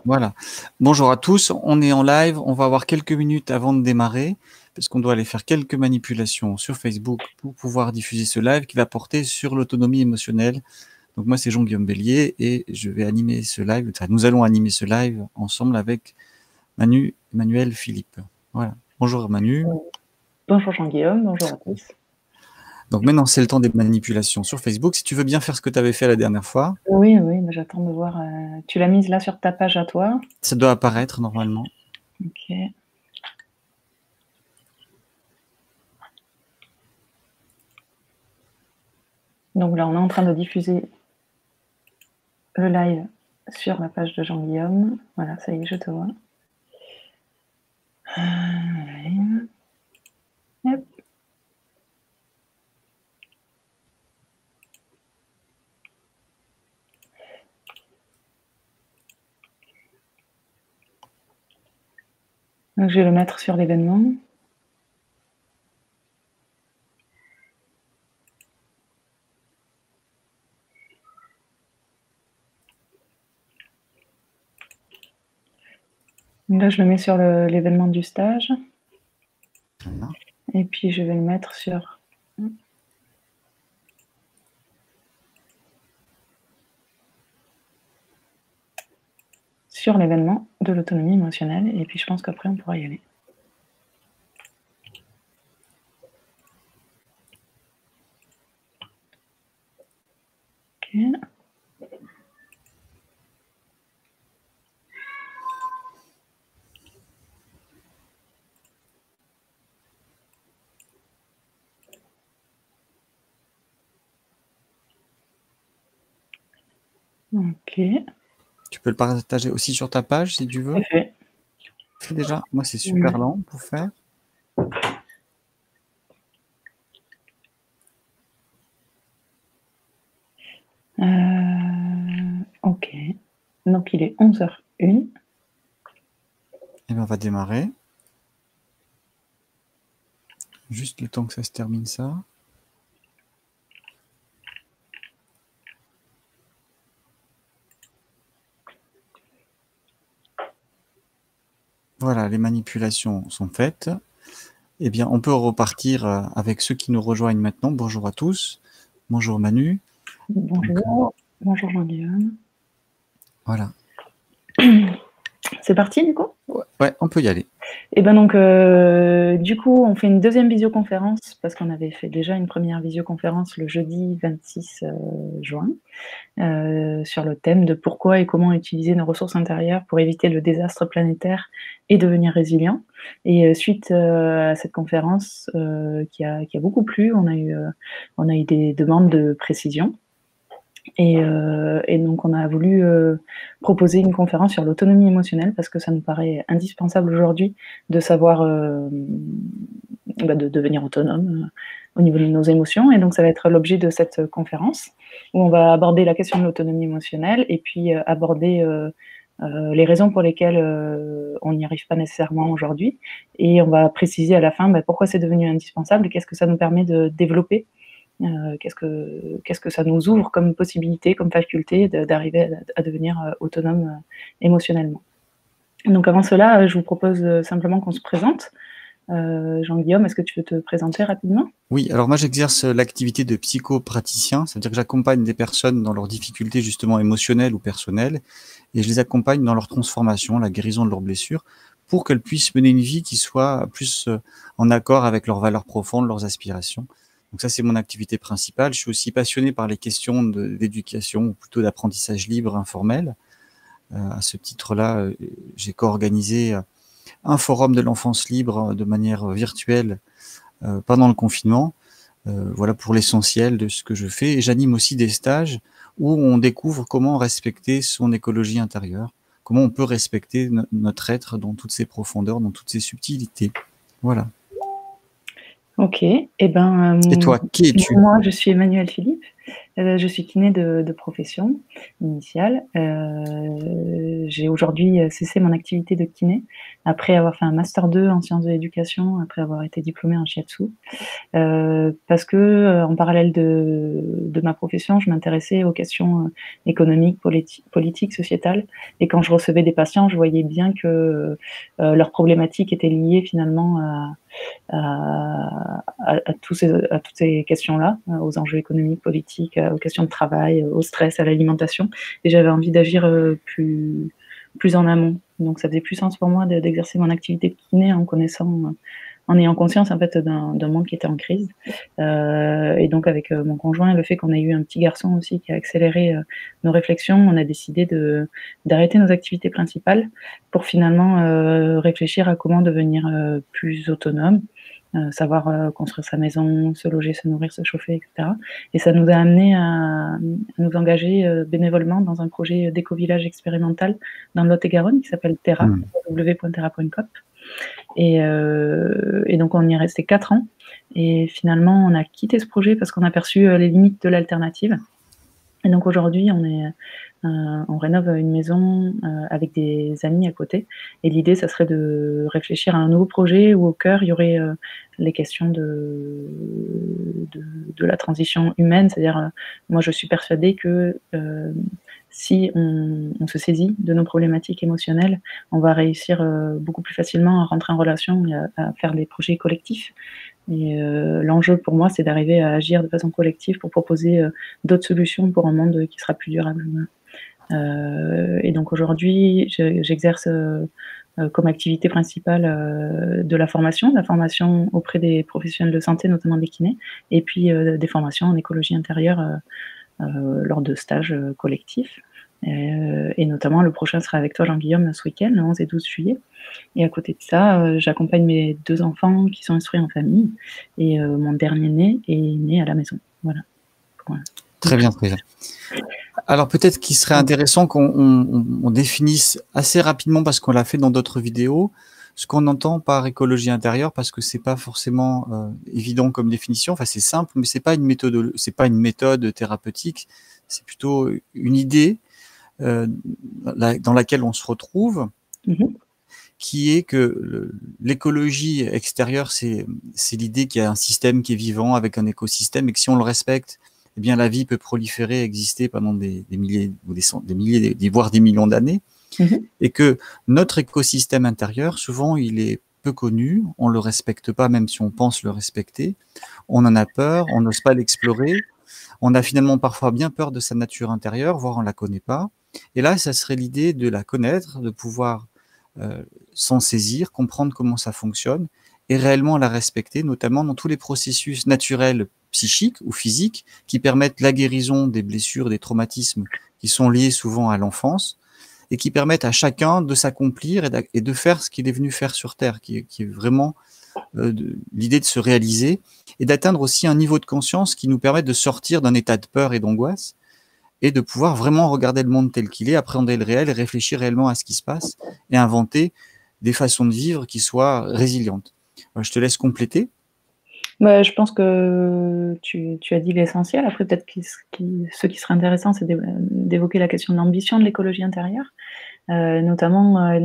Voilà. Bonjour à tous, on est en live, on va avoir quelques minutes avant de démarrer, parce qu'on doit aller faire quelques manipulations sur Facebook pour pouvoir diffuser ce live qui va porter sur l'autonomie émotionnelle. Donc moi c'est Jean-Guillaume Bellier et je vais animer ce live, enfin, nous allons animer ce live ensemble avec Manuel Philippe. Voilà. Bonjour Manu. Bonjour Jean-Guillaume, bonjour à tous. Donc maintenant c'est le temps des manipulations sur Facebook. Si tu veux bien faire ce que tu avais fait la dernière fois. Oui, mais j'attends de voir. Tu l'as mise là sur ta page à toi? Ça doit apparaître normalement. Ok. Donc là, on est en train de diffuser le live sur la page de Jean-Guillaume. Voilà, ça y est, je te vois. Hop. Donc je vais le mettre sur l'événement. Là, je le mets sur l'événement du stage. Voilà. Et puis, je vais le mettre sur l'événement de l'autonomie émotionnelle. Et puis, je pense qu'après, on pourra y aller. Ok. Ok. Tu peux le partager aussi sur ta page si tu veux. Fait. Déjà, moi c'est super lent pour faire. Ok. Donc il est 11h01. Et bien on va démarrer. Juste le temps que ça se termine ça. Voilà, les manipulations sont faites. Eh bien, on peut repartir avec ceux qui nous rejoignent maintenant. Bonjour à tous. Bonjour Manu. Bonjour. Bonjour Jean-Guillaume. Voilà. C'est parti du coup? Ouais, on peut y aller. Et ben donc, du coup, on fait une deuxième visioconférence parce qu'on avait fait déjà une première visioconférence le jeudi 26 juin sur le thème de pourquoi et comment utiliser nos ressources intérieures pour éviter le désastre planétaire et devenir résilient. Et suite à cette conférence qui a beaucoup plu, on a eu des demandes de précision. Et donc on a voulu proposer une conférence sur l'autonomie émotionnelle parce que ça nous paraît indispensable aujourd'hui de savoir de devenir autonome au niveau de nos émotions. Et donc ça va être l'objet de cette conférence où on va aborder la question de l'autonomie émotionnelle et puis aborder les raisons pour lesquelles on n'y arrive pas nécessairement aujourd'hui. Et on va préciser à la fin pourquoi c'est devenu indispensable et qu'est-ce que ça nous permet de développer. Qu'est-ce que ça nous ouvre comme possibilité, comme faculté d'arriver à devenir autonome émotionnellement. Donc avant cela, je vous propose simplement qu'on se présente. Jean-Guillaume, est-ce que tu veux te présenter rapidement? Oui, alors moi j'exerce l'activité de psychopraticien, c'est-à-dire que j'accompagne des personnes dans leurs difficultés justement émotionnelles ou personnelles, et je les accompagne dans leur transformation, la guérison de leurs blessures, pour qu'elles puissent mener une vie qui soit plus en accord avec leurs valeurs profondes, leurs aspirations. Donc ça, c'est mon activité principale. Je suis aussi passionné par les questions d'éducation, ou plutôt d'apprentissage libre, informel. À ce titre-là, j'ai co-organisé un forum de l'enfance libre de manière virtuelle pendant le confinement. Voilà pour l'essentiel de ce que je fais. Et j'anime aussi des stages où on découvre comment respecter son écologie intérieure, comment on peut respecter notre être dans toutes ses profondeurs, dans toutes ses subtilités. Voilà. OK. Et ben, Et toi, qui es-tu? moi, je suis Emmanuelle Philippe. Je suis kiné de profession initiale. J'ai aujourd'hui, cessé mon activité de kiné après avoir fait un master 2 en sciences de l'éducation, après avoir été diplômée en shiatsu. Parce que, en parallèle de ma profession, je m'intéressais aux questions, économiques, politiques, sociétales, et quand je recevais des patients, je voyais bien que, leurs problématiques étaient liées finalement à toutes ces questions-là, aux enjeux économiques, politiques, aux questions de travail, au stress, à l'alimentation, et j'avais envie d'agir, plus en amont. Donc ça faisait plus sens pour moi d'exercer mon activité de kiné en ayant conscience en fait d'un monde qui était en crise. Et donc avec mon conjoint, le fait qu'on ait eu un petit garçon aussi qui a accéléré nos réflexions, on a décidé d'arrêter nos activités principales pour finalement réfléchir à comment devenir plus autonome, savoir construire sa maison, se loger, se nourrir, se chauffer, etc. Et ça nous a amené à nous engager bénévolement dans un projet d'éco-village expérimental dans le Lot-et-Garonne qui s'appelle Terra, www.terra.coop. Et donc on y est resté 4 ans. Et finalement, on a quitté ce projet parce qu'on a perçu les limites de l'alternative. Et donc aujourd'hui, on rénove une maison avec des amis à côté. Et l'idée, ça serait de réfléchir à un nouveau projet où au cœur, il y aurait les questions de la transition humaine. C'est-à-dire, moi, je suis persuadée que si on se saisit de nos problématiques émotionnelles, on va réussir beaucoup plus facilement à rentrer en relation et à faire des projets collectifs. Et l'enjeu pour moi, c'est d'arriver à agir de façon collective pour proposer d'autres solutions pour un monde qui sera plus durable. Et donc aujourd'hui, j'exerce comme activité principale de la formation auprès des professionnels de santé, notamment des kinés, et puis des formations en écologie intérieure lors de stages collectifs. Et notamment, le prochain sera avec toi, Jean-Guillaume, ce week-end, le 11 et 12 juillet. Et à côté de ça, j'accompagne mes 2 enfants qui sont instruits en famille, et mon dernier né est né à la maison. Voilà. Voilà. Très bien, très bien. Alors peut-être qu'il serait intéressant qu'on définisse assez rapidement, parce qu'on l'a fait dans d'autres vidéos, ce qu'on entend par écologie intérieure, parce que c'est pas forcément évident comme définition. Enfin, c'est simple, mais c'est pas une méthode thérapeutique. C'est plutôt une idée dans laquelle on se retrouve, qui est que l'écologie extérieure, c'est l'idée qu'il y a un système qui est vivant avec un écosystème, et que si on le respecte, eh bien la vie peut proliférer, exister pendant des milliers ou des milliers, voire des millions d'années, et que notre écosystème intérieur, souvent, il est peu connu, on le respecte pas, même si on pense le respecter, on en a peur, on n'ose pas l'explorer, on a finalement parfois bien peur de sa nature intérieure, voire on la connaît pas. Et là, ça serait l'idée de la connaître, de pouvoir s'en saisir, comprendre comment ça fonctionne et réellement la respecter, notamment dans tous les processus naturels psychiques ou physiques qui permettent la guérison des blessures, des traumatismes qui sont liés souvent à l'enfance, et qui permettent à chacun de s'accomplir et de faire ce qu'il est venu faire sur Terre, qui est vraiment l'idée de se réaliser et d'atteindre aussi un niveau de conscience qui nous permet de sortir d'un état de peur et d'angoisse, et de pouvoir vraiment regarder le monde tel qu'il est, appréhender le réel et réfléchir réellement à ce qui se passe et inventer des façons de vivre qui soient résilientes. Je te laisse compléter. Bah, je pense que tu as dit l'essentiel. Après, peut-être ce qui serait intéressant, c'est d'évoquer la question de l'ambition de l'écologie intérieure. Notamment,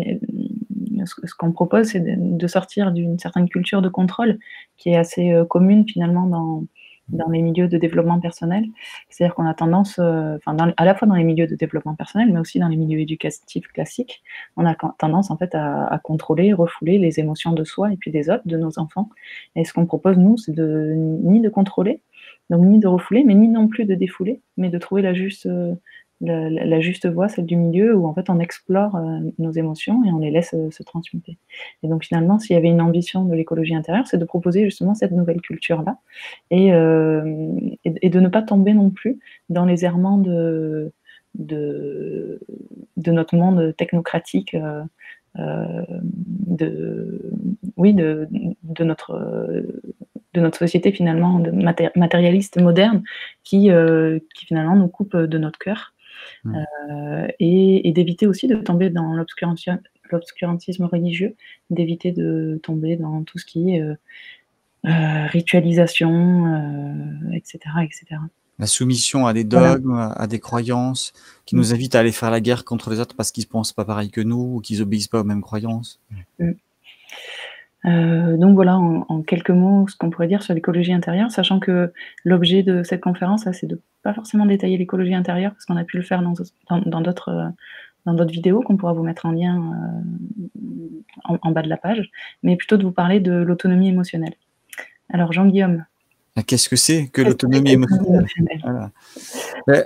ce qu'on propose, c'est de sortir d'une certaine culture de contrôle qui est assez commune finalement dans les milieux de développement personnel. C'est-à-dire qu'on a tendance, à la fois dans les milieux de développement personnel, mais aussi dans les milieux éducatifs classiques, on a tendance en fait à contrôler, refouler les émotions de soi et puis des autres, de nos enfants. Et ce qu'on propose, nous, c'est ni de contrôler, donc ni de refouler, mais ni non plus de défouler, mais de trouver la juste voie, celle du milieu, où en fait on explore nos émotions et on les laisse se transmuter. Et donc finalement, s'il y avait une ambition de l'écologie intérieure, c'est de proposer justement cette nouvelle culture-là, et de ne pas tomber non plus dans les errements de notre monde technocratique, oui, de notre société finalement matérialiste moderne, qui finalement nous coupe de notre cœur. Et d'éviter aussi de tomber dans l'obscurantisme religieux, d'éviter de tomber dans tout ce qui est ritualisation, et cetera, et cetera. La soumission à des Voilà. dogmes, à des croyances qui Mmh. nous invitent à aller faire la guerre contre les autres parce qu'ils ne pensent pas pareil que nous ou qu'ils obéissent pas aux mêmes croyances. Mmh. Donc voilà, en quelques mots, ce qu'on pourrait dire sur l'écologie intérieure, sachant que l'objet de cette conférence, là, c'est de pas forcément détailler l'écologie intérieure, parce qu'on a pu le faire dans d'autres vidéos qu'on pourra vous mettre en lien, en bas de la page, mais plutôt de vous parler de l'autonomie émotionnelle. Alors Jean-Guillaume, Qu'est-ce que c'est que qu'est-ce que c'est que l'autonomie l'autonomie émotionnelle? émotionnelle? Voilà. Beh,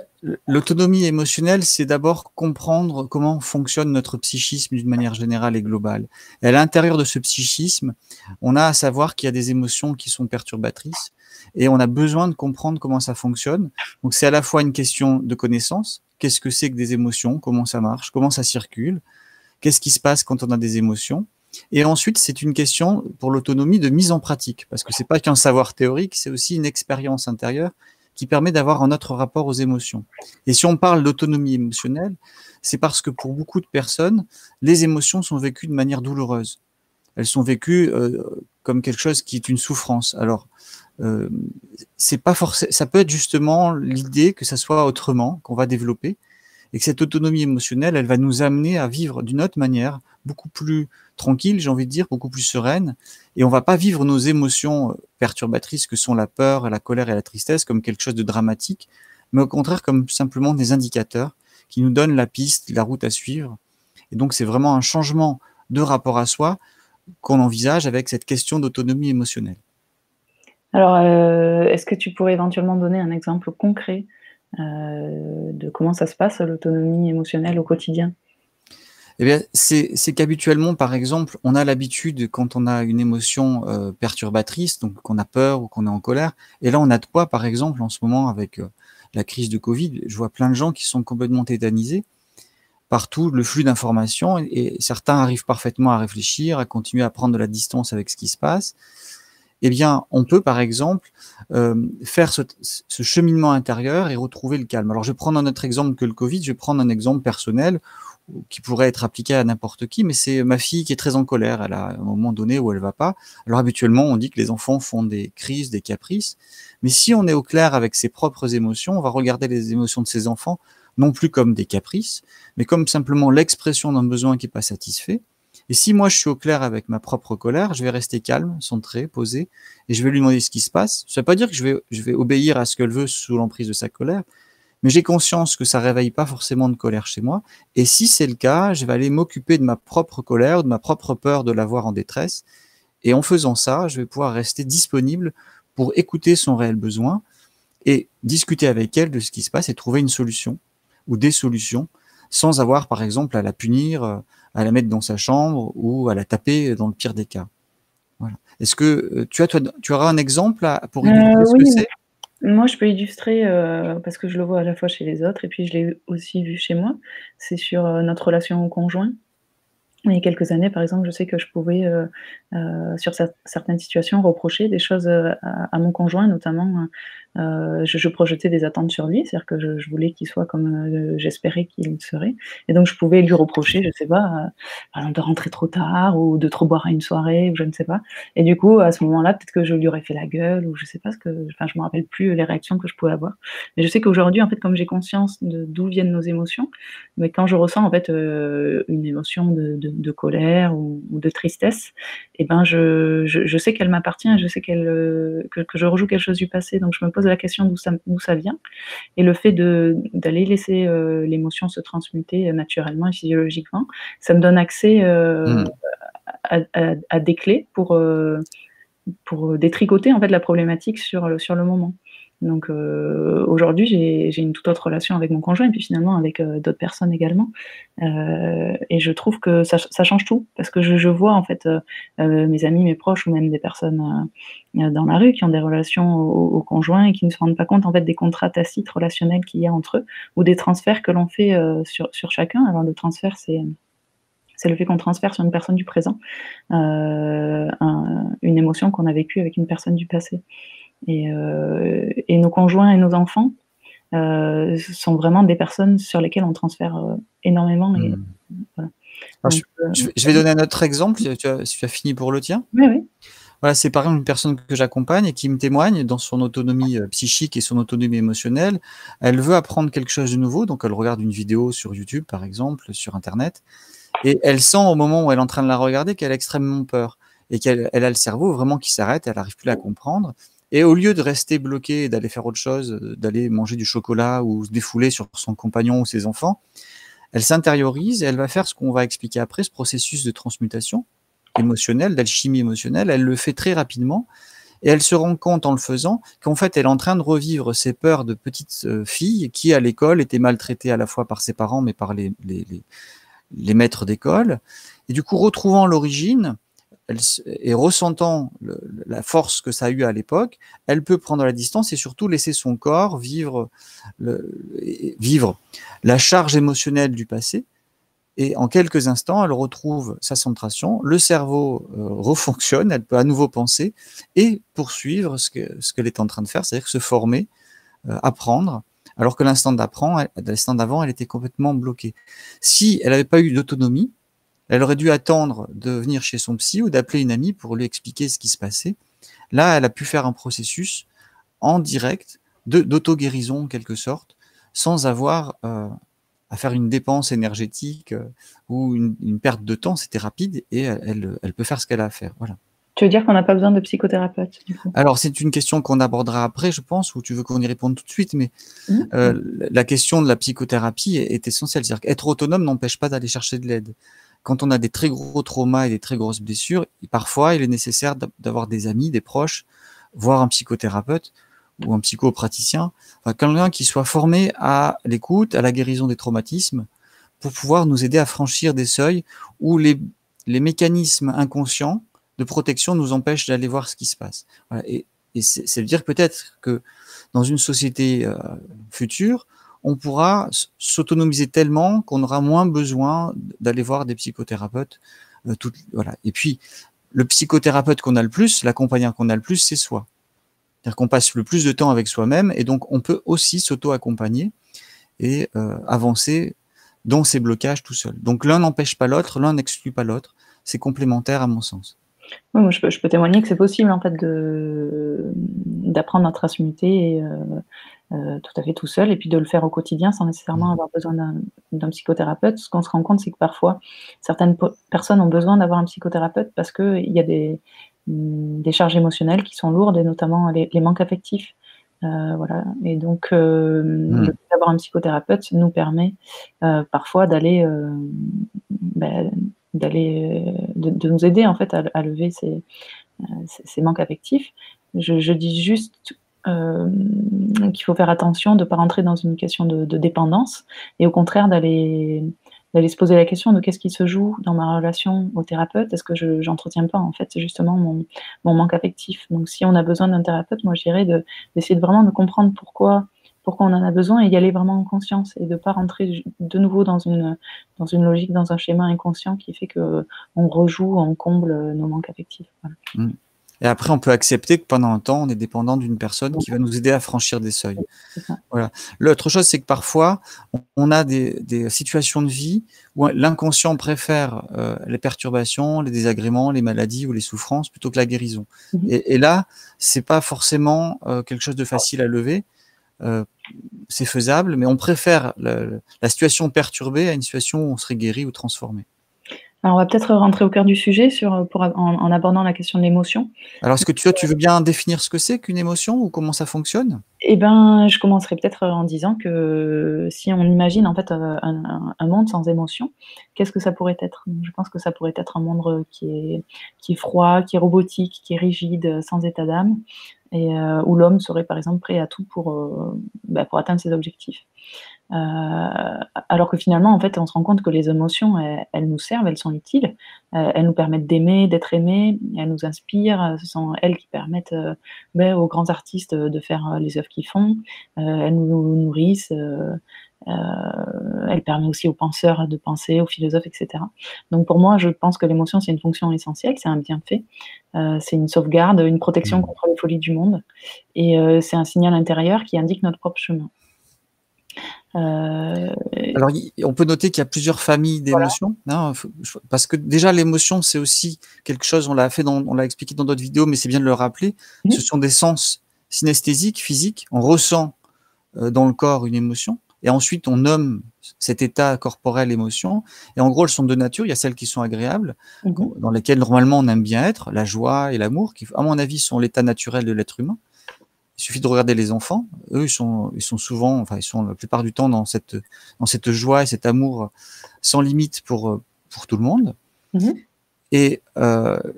l'autonomie émotionnelle, c'est d'abord comprendre comment fonctionne notre psychisme d'une manière générale et globale. Et à l'intérieur de ce psychisme, on a à savoir qu'il y a des émotions qui sont perturbatrices et on a besoin de comprendre comment ça fonctionne. Donc c'est à la fois une question de connaissance. Qu'est-ce que c'est que des émotions? Comment ça marche? Comment ça circule? Qu'est-ce qui se passe quand on a des émotions? Et ensuite, c'est une question pour l'autonomie de mise en pratique, parce que c'est pas qu'un savoir théorique, c'est aussi une expérience intérieure qui permet d'avoir un autre rapport aux émotions. Et si on parle d'autonomie émotionnelle, c'est parce que pour beaucoup de personnes, les émotions sont vécues de manière douloureuse. Elles sont vécues comme quelque chose qui est une souffrance. Alors, euh, c'est pas forcément, ça peut être justement l'idée que ça soit autrement, qu'on va développer, et que cette autonomie émotionnelle, elle va nous amener à vivre d'une autre manière, beaucoup plus tranquille, j'ai envie de dire, beaucoup plus sereine, et on va pas vivre nos émotions perturbatrices que sont la peur, la colère et la tristesse comme quelque chose de dramatique, mais au contraire comme simplement des indicateurs qui nous donnent la piste, la route à suivre. Et donc c'est vraiment un changement de rapport à soi qu'on envisage avec cette question d'autonomie émotionnelle. Alors, est-ce que tu pourrais éventuellement donner un exemple concret, de comment ça se passe, l'autonomie émotionnelle au quotidien? Eh bien, c'est qu'habituellement, par exemple, on a l'habitude, quand on a une émotion perturbatrice, donc qu'on a peur ou qu'on est en colère, et là, on a de quoi, par exemple, en ce moment, avec la crise de Covid, je vois plein de gens qui sont complètement tétanisés par tout le flux d'informations, et certains arrivent parfaitement à réfléchir, à continuer à prendre de la distance avec ce qui se passe. Eh bien, on peut, par exemple, faire ce cheminement intérieur et retrouver le calme. Alors, je vais prendre un autre exemple que le Covid, je vais prendre un exemple personnel qui pourrait être appliqué à n'importe qui, mais c'est ma fille qui est très en colère. Elle a un moment donné où elle va pas. Alors, habituellement, on dit que les enfants font des crises, des caprices, mais si on est au clair avec ses propres émotions, on va regarder les émotions de ses enfants non plus comme des caprices, mais comme simplement l'expression d'un besoin qui n'est pas satisfait. Et si moi je suis au clair avec ma propre colère, je vais rester calme, centré, posé, et je vais lui demander ce qui se passe. Ça ne veut pas dire que je vais obéir à ce qu'elle veut sous l'emprise de sa colère, mais j'ai conscience que ça réveille pas forcément de colère chez moi. Et si c'est le cas, je vais aller m'occuper de ma propre colère, de ma propre peur de la voir en détresse. Et en faisant ça, je vais pouvoir rester disponible pour écouter son réel besoin et discuter avec elle de ce qui se passe et trouver une solution ou des solutions sans avoir, par exemple, à la punir, à la mettre dans sa chambre ou à la taper dans le pire des cas. Voilà. Est-ce que tu auras un exemple pour illustrer ce que Oui, c'est? moi je peux illustrer, parce que je le vois à la fois chez les autres et puis je l'ai aussi vu chez moi. C'est sur, notre relation au conjoint. Il y a quelques années, par exemple, je sais que je pouvais, sur certaines situations, reprocher des choses, à mon conjoint, notamment, je projetais des attentes sur lui, c'est-à-dire que je voulais qu'il soit comme, j'espérais qu'il serait, et donc je pouvais lui reprocher, je sais pas, par exemple de rentrer trop tard ou de trop boire à une soirée ou je ne sais pas, et du coup, à ce moment-là, peut-être que je lui aurais fait la gueule ou je sais pas ce que, enfin, je me rappelle plus les réactions que je pouvais avoir. Mais je sais qu'aujourd'hui, en fait, comme j'ai conscience de d'où viennent nos émotions, mais quand je ressens en fait, une émotion de colère ou de tristesse, et ben je sais qu'elle m'appartient et je sais que je rejoue quelque chose du passé. Donc je me pose la question d'où ça vient, et le fait d'aller laisser, l'émotion se transmuter, naturellement et physiologiquement, ça me donne accès, Mmh. à des clés pour détricoter en fait la problématique sur le moment. Donc aujourd'hui, j'ai une toute autre relation avec mon conjoint et puis finalement avec, d'autres personnes également, et je trouve que ça change tout parce que je vois en fait, mes amis, mes proches ou même des personnes, dans la rue qui ont des relations au conjoint et qui ne se rendent pas compte en fait des contrats tacites relationnels qu'il y a entre eux ou des transferts que l'on fait, sur chacun. Alors le transfert, c'est le fait qu'on transfère sur une personne du présent, une émotion qu'on a vécue avec une personne du passé, et nos conjoints et nos enfants, sont vraiment des personnes sur lesquelles on transfère, énormément, et Mmh. voilà. Alors, Donc je vais donner un autre exemple, si tu as fini pour le tien. oui, oui. Voilà, c'est par exemple une personne que j'accompagne et qui me témoigne dans son autonomie psychique et son autonomie émotionnelle. Elle veut apprendre quelque chose de nouveau, donc elle regarde une vidéo sur YouTube, par exemple, sur Internet, et elle sent au moment où elle est en train de la regarder qu'elle a extrêmement peur et qu'elle a le cerveau vraiment qui s'arrête, elle n'arrive plus à comprendre. Et au lieu de rester bloquée et d'aller faire autre chose, d'aller manger du chocolat ou se défouler sur son compagnon ou ses enfants, elle s'intériorise et elle va faire ce qu'on va expliquer après, ce processus de transmutation émotionnelle, d'alchimie émotionnelle. Elle le fait très rapidement et elle se rend compte en le faisant qu'en fait, elle est en train de revivre ses peurs de petite fille qui, à l'école, était maltraitée à la fois par ses parents, mais par les maîtres d'école. Et du coup, retrouvant l'origine et ressentant la force que ça a eu à l'époque, elle peut prendre la distance et surtout laisser son corps vivre la charge émotionnelle du passé. Et en quelques instants, elle retrouve sa centration, le cerveau refonctionne, elle peut à nouveau penser et poursuivre ce qu'elle est en train de faire, c'est-à-dire se former, apprendre, alors que l'instant d'avant, elle était complètement bloquée. Si elle n'avait pas eu d'autonomie, elle aurait dû attendre de venir chez son psy ou d'appeler une amie pour lui expliquer ce qui se passait. Là, elle a pu faire un processus en direct d'auto-guérison, en quelque sorte, sans avoir à faire une dépense énergétique ou une perte de temps. C'était rapide et elle peut faire ce qu'elle a à faire. Voilà. Tu veux dire qu'on n'a pas besoin de psychothérapeute, du coup? Alors, c'est une question qu'on abordera après, je pense, ou tu veux qu'on y réponde tout de suite, mais la question de la psychothérapie est essentielle. C'est-à-dire qu'être autonome n'empêche pas d'aller chercher de l'aide. Quand on a des très gros traumas et des très grosses blessures, parfois, il est nécessaire d'avoir des amis, des proches, voire un psychothérapeute ou un psychopraticien, enfin, quelqu'un qui soit formé à l'écoute, à la guérison des traumatismes, pour pouvoir nous aider à franchir des seuils où les mécanismes inconscients de protection nous empêchent d'aller voir ce qui se passe. Voilà. Et c'est dire peut-être que dans une société future, on pourra s'autonomiser tellement qu'on aura moins besoin d'aller voir des psychothérapeutes. Voilà. Et puis, le psychothérapeute qu'on a le plus, l'accompagnant qu'on a le plus, c'est soi. C'est-à-dire qu'on passe le plus de temps avec soi-même et donc on peut aussi s'auto-accompagner et avancer dans ses blocages tout seul. Donc l'un n'empêche pas l'autre, l'un n'exclut pas l'autre. C'est complémentaire à mon sens. Oui, moi, je peux témoigner que c'est possible en fait d'apprendre à transmuter tout à fait tout seul et puis de le faire au quotidien sans nécessairement avoir besoin d'un psychothérapeute. Ce qu'on se rend compte, c'est que parfois, certaines personnes ont besoin d'avoir un psychothérapeute parce qu'il y a des charges émotionnelles qui sont lourdes et notamment les manques affectifs. Voilà. Et donc, le fait d'avoir un psychothérapeute nous permet parfois d'aller de nous aider en fait à lever ces manques affectifs. Je dis juste qu'il faut faire attention de ne pas rentrer dans une question de dépendance et au contraire d'aller se poser la question de qu'est-ce qui se joue dans ma relation au thérapeute. Est-ce que j'entretiens pas en fait justement mon manque affectif? Donc si on a besoin d'un thérapeute, moi je dirais d'essayer vraiment de comprendre pourquoi on en a besoin et y aller vraiment en conscience et de ne pas rentrer de nouveau dans une logique, dans un schéma inconscient qui fait qu'on rejoue, on comble nos manques affectifs. Voilà. Et après, on peut accepter que pendant un temps, on est dépendant d'une personne qui va nous aider à franchir des seuils. Voilà. L'autre chose, c'est que parfois, on a des situations de vie où l'inconscient préfère les perturbations, les désagréments, les maladies ou les souffrances plutôt que la guérison. Et là, c'est pas forcément quelque chose de facile à lever. C'est faisable, mais on préfère la situation perturbée à une situation où on serait guéri ou transformé. Alors, on va peut-être rentrer au cœur du sujet en abordant la question de l'émotion. Alors, est-ce que tu veux bien définir ce que c'est qu'une émotion ou comment ça fonctionne? Eh ben, je commencerai peut-être en disant que si on imagine en fait un monde sans émotion, qu'est-ce que ça pourrait être? Je pense que ça pourrait être un monde qui est froid, qui est robotique, qui est rigide, sans état d'âme et où l'homme serait par exemple prêt à tout pour atteindre ses objectifs. Alors que finalement, en fait, on se rend compte que les émotions, elles nous servent, elles sont utiles, elles nous permettent d'aimer, d'être aimés, elles nous inspirent, ce sont elles qui permettent aux grands artistes de faire les œuvres qu'ils font, elles nous nourrissent, elles permettent aussi aux penseurs de penser, aux philosophes, etc. Donc pour moi, je pense que l'émotion, c'est une fonction essentielle, c'est un bienfait, c'est une sauvegarde, une protection contre les folies du monde et c'est un signal intérieur qui indique notre propre chemin. Alors, on peut noter qu'il y a plusieurs familles Voilà. d'émotions, hein, parce que déjà l'émotion, c'est aussi quelque chose, on l'a expliqué dans d'autres vidéos, mais c'est bien de le rappeler. Ce sont des sens synesthésiques, physiques. On ressent dans le corps une émotion, et ensuite on nomme cet état corporel émotion. Et en gros, elles sont de nature. Il y a celles qui sont agréables, dans lesquelles normalement on aime bien être, la joie et l'amour, qui, à mon avis, sont l'état naturel de l'être humain. Il suffit de regarder les enfants. Eux, ils sont souvent, enfin, ils sont la plupart du temps dans cette joie et cet amour sans limite pour tout le monde. Et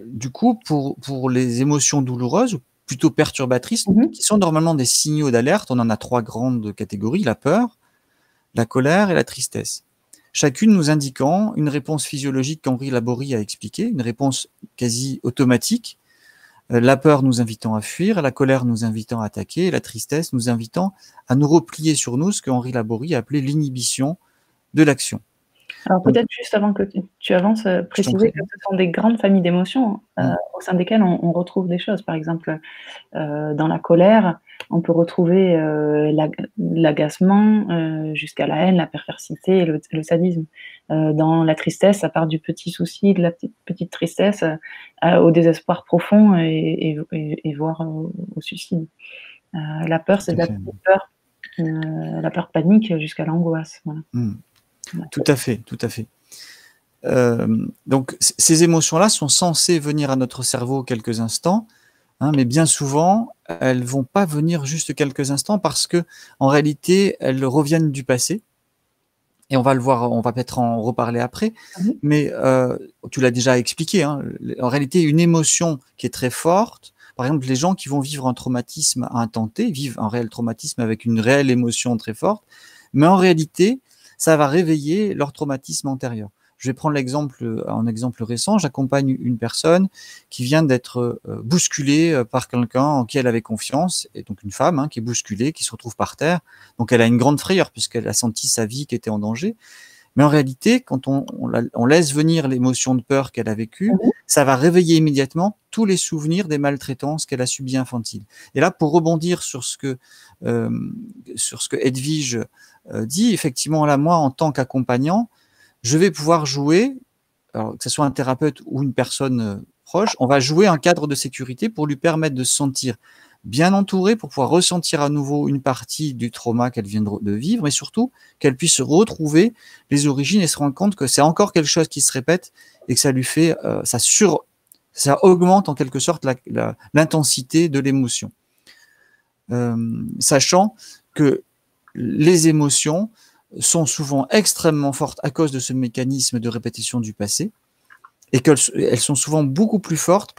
du coup, pour les émotions douloureuses, ou plutôt perturbatrices, qui sont normalement des signaux d'alerte, on en a 3 grandes catégories: la peur, la colère et la tristesse. Chacune nous indiquant une réponse physiologique qu'Henri Laborie a expliqué, une réponse quasi automatique. La peur nous invitant à fuir, la colère nous invitant à attaquer, et la tristesse nous invitant à nous replier sur nous, ce que Henri Laborie a appelé l'inhibition de l'action. Alors peut-être juste avant que tu avances, préciser que ce sont des grandes familles d'émotions, au sein desquelles on retrouve des choses. Par exemple, dans la colère, on peut retrouver l'agacement jusqu'à la haine, la perversité et le sadisme. Dans la tristesse, ça part du petit souci, de la petite tristesse, au désespoir profond et voire au suicide. La peur, c'est de la petite peur, la peur panique jusqu'à l'angoisse. Voilà. Tout à fait, tout à fait. Donc ces émotions-là sont censées venir à notre cerveau quelques instants, hein, mais bien souvent, elles vont pas venir juste quelques instants, parce que en réalité, elles reviennent du passé. Et on va le voir, on va peut-être en reparler après, mais tu l'as déjà expliqué, hein, en réalité, une émotion qui est très forte, par exemple, les gens qui vont vivre un traumatisme à un temps T, vivent un réel traumatisme avec une réelle émotion très forte, mais en réalité, ça va réveiller leur traumatisme antérieur. Je vais prendre un exemple récent. J'accompagne une personne qui vient d'être bousculée par quelqu'un en qui elle avait confiance, et donc une femme, hein, qui est bousculée, qui se retrouve par terre. Donc elle a une grande frayeur puisqu'elle a senti sa vie qui était en danger. Mais en réalité, quand on laisse venir l'émotion de peur qu'elle a vécue, ça va réveiller immédiatement tous les souvenirs des maltraitances qu'elle a subies infantiles. Et là, pour rebondir sur ce que Edwige dit, effectivement, là, moi, en tant qu'accompagnant, je vais pouvoir jouer, alors que ce soit un thérapeute ou une personne proche, on va jouer un cadre de sécurité pour lui permettre de se sentir bien entourée, pour pouvoir ressentir à nouveau une partie du trauma qu'elle vient de vivre, mais surtout qu'elle puisse retrouver les origines et se rendre compte que c'est encore quelque chose qui se répète et que ça lui fait, ça augmente en quelque sorte l'intensité de l'émotion. Sachant que les émotions sont souvent extrêmement fortes à cause de ce mécanisme de répétition du passé, et qu'elles sont souvent beaucoup plus fortes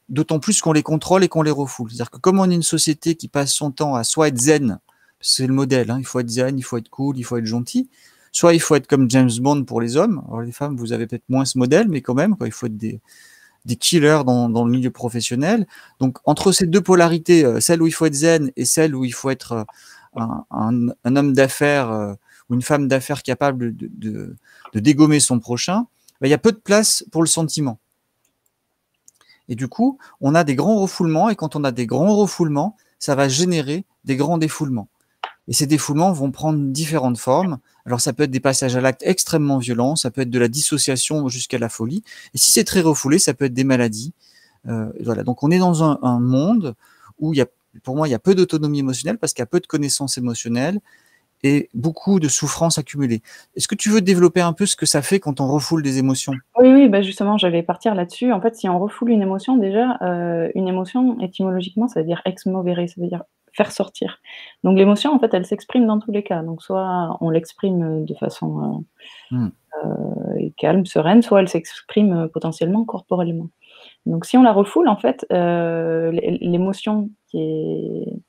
d'autant plus qu'on les contrôle et qu'on les refoule. C'est-à-dire que comme on est une société qui passe son temps à soit être zen, c'est le modèle, hein, il faut être zen, il faut être cool, il faut être gentil, soit il faut être comme James Bond pour les hommes. Alors les femmes, vous avez peut-être moins ce modèle, mais quand même, il faut être des killers dans le milieu professionnel. Donc entre ces deux polarités, celle où il faut être zen et celle où il faut être un homme d'affaires ou une femme d'affaires capable de dégommer son prochain, il y a peu de place pour le sentiment. Et du coup, on a des grands refoulements, et quand on a des grands refoulements, ça va générer des grands défoulements. Et ces défoulements vont prendre différentes formes. Alors ça peut être des passages à l'acte extrêmement violents, ça peut être de la dissociation jusqu'à la folie. Et si c'est très refoulé, ça peut être des maladies. Voilà. Donc on est dans un monde où pour moi, il y a peu d'autonomie émotionnelle parce qu'il y a peu de connaissances émotionnelles et beaucoup de souffrances accumulées. Est-ce que tu veux développer un peu ce que ça fait quand on refoule des émotions? Oui, bah, justement, j'allais partir là-dessus. En fait, si on refoule une émotion, déjà, une émotion, étymologiquement, ça veut dire ex movere, ça veut dire faire sortir. Donc l'émotion, en fait, elle s'exprime dans tous les cas. Donc soit on l'exprime de façon calme, sereine, soit elle s'exprime potentiellement corporellement. Donc si on la refoule, en fait, l'émotion qui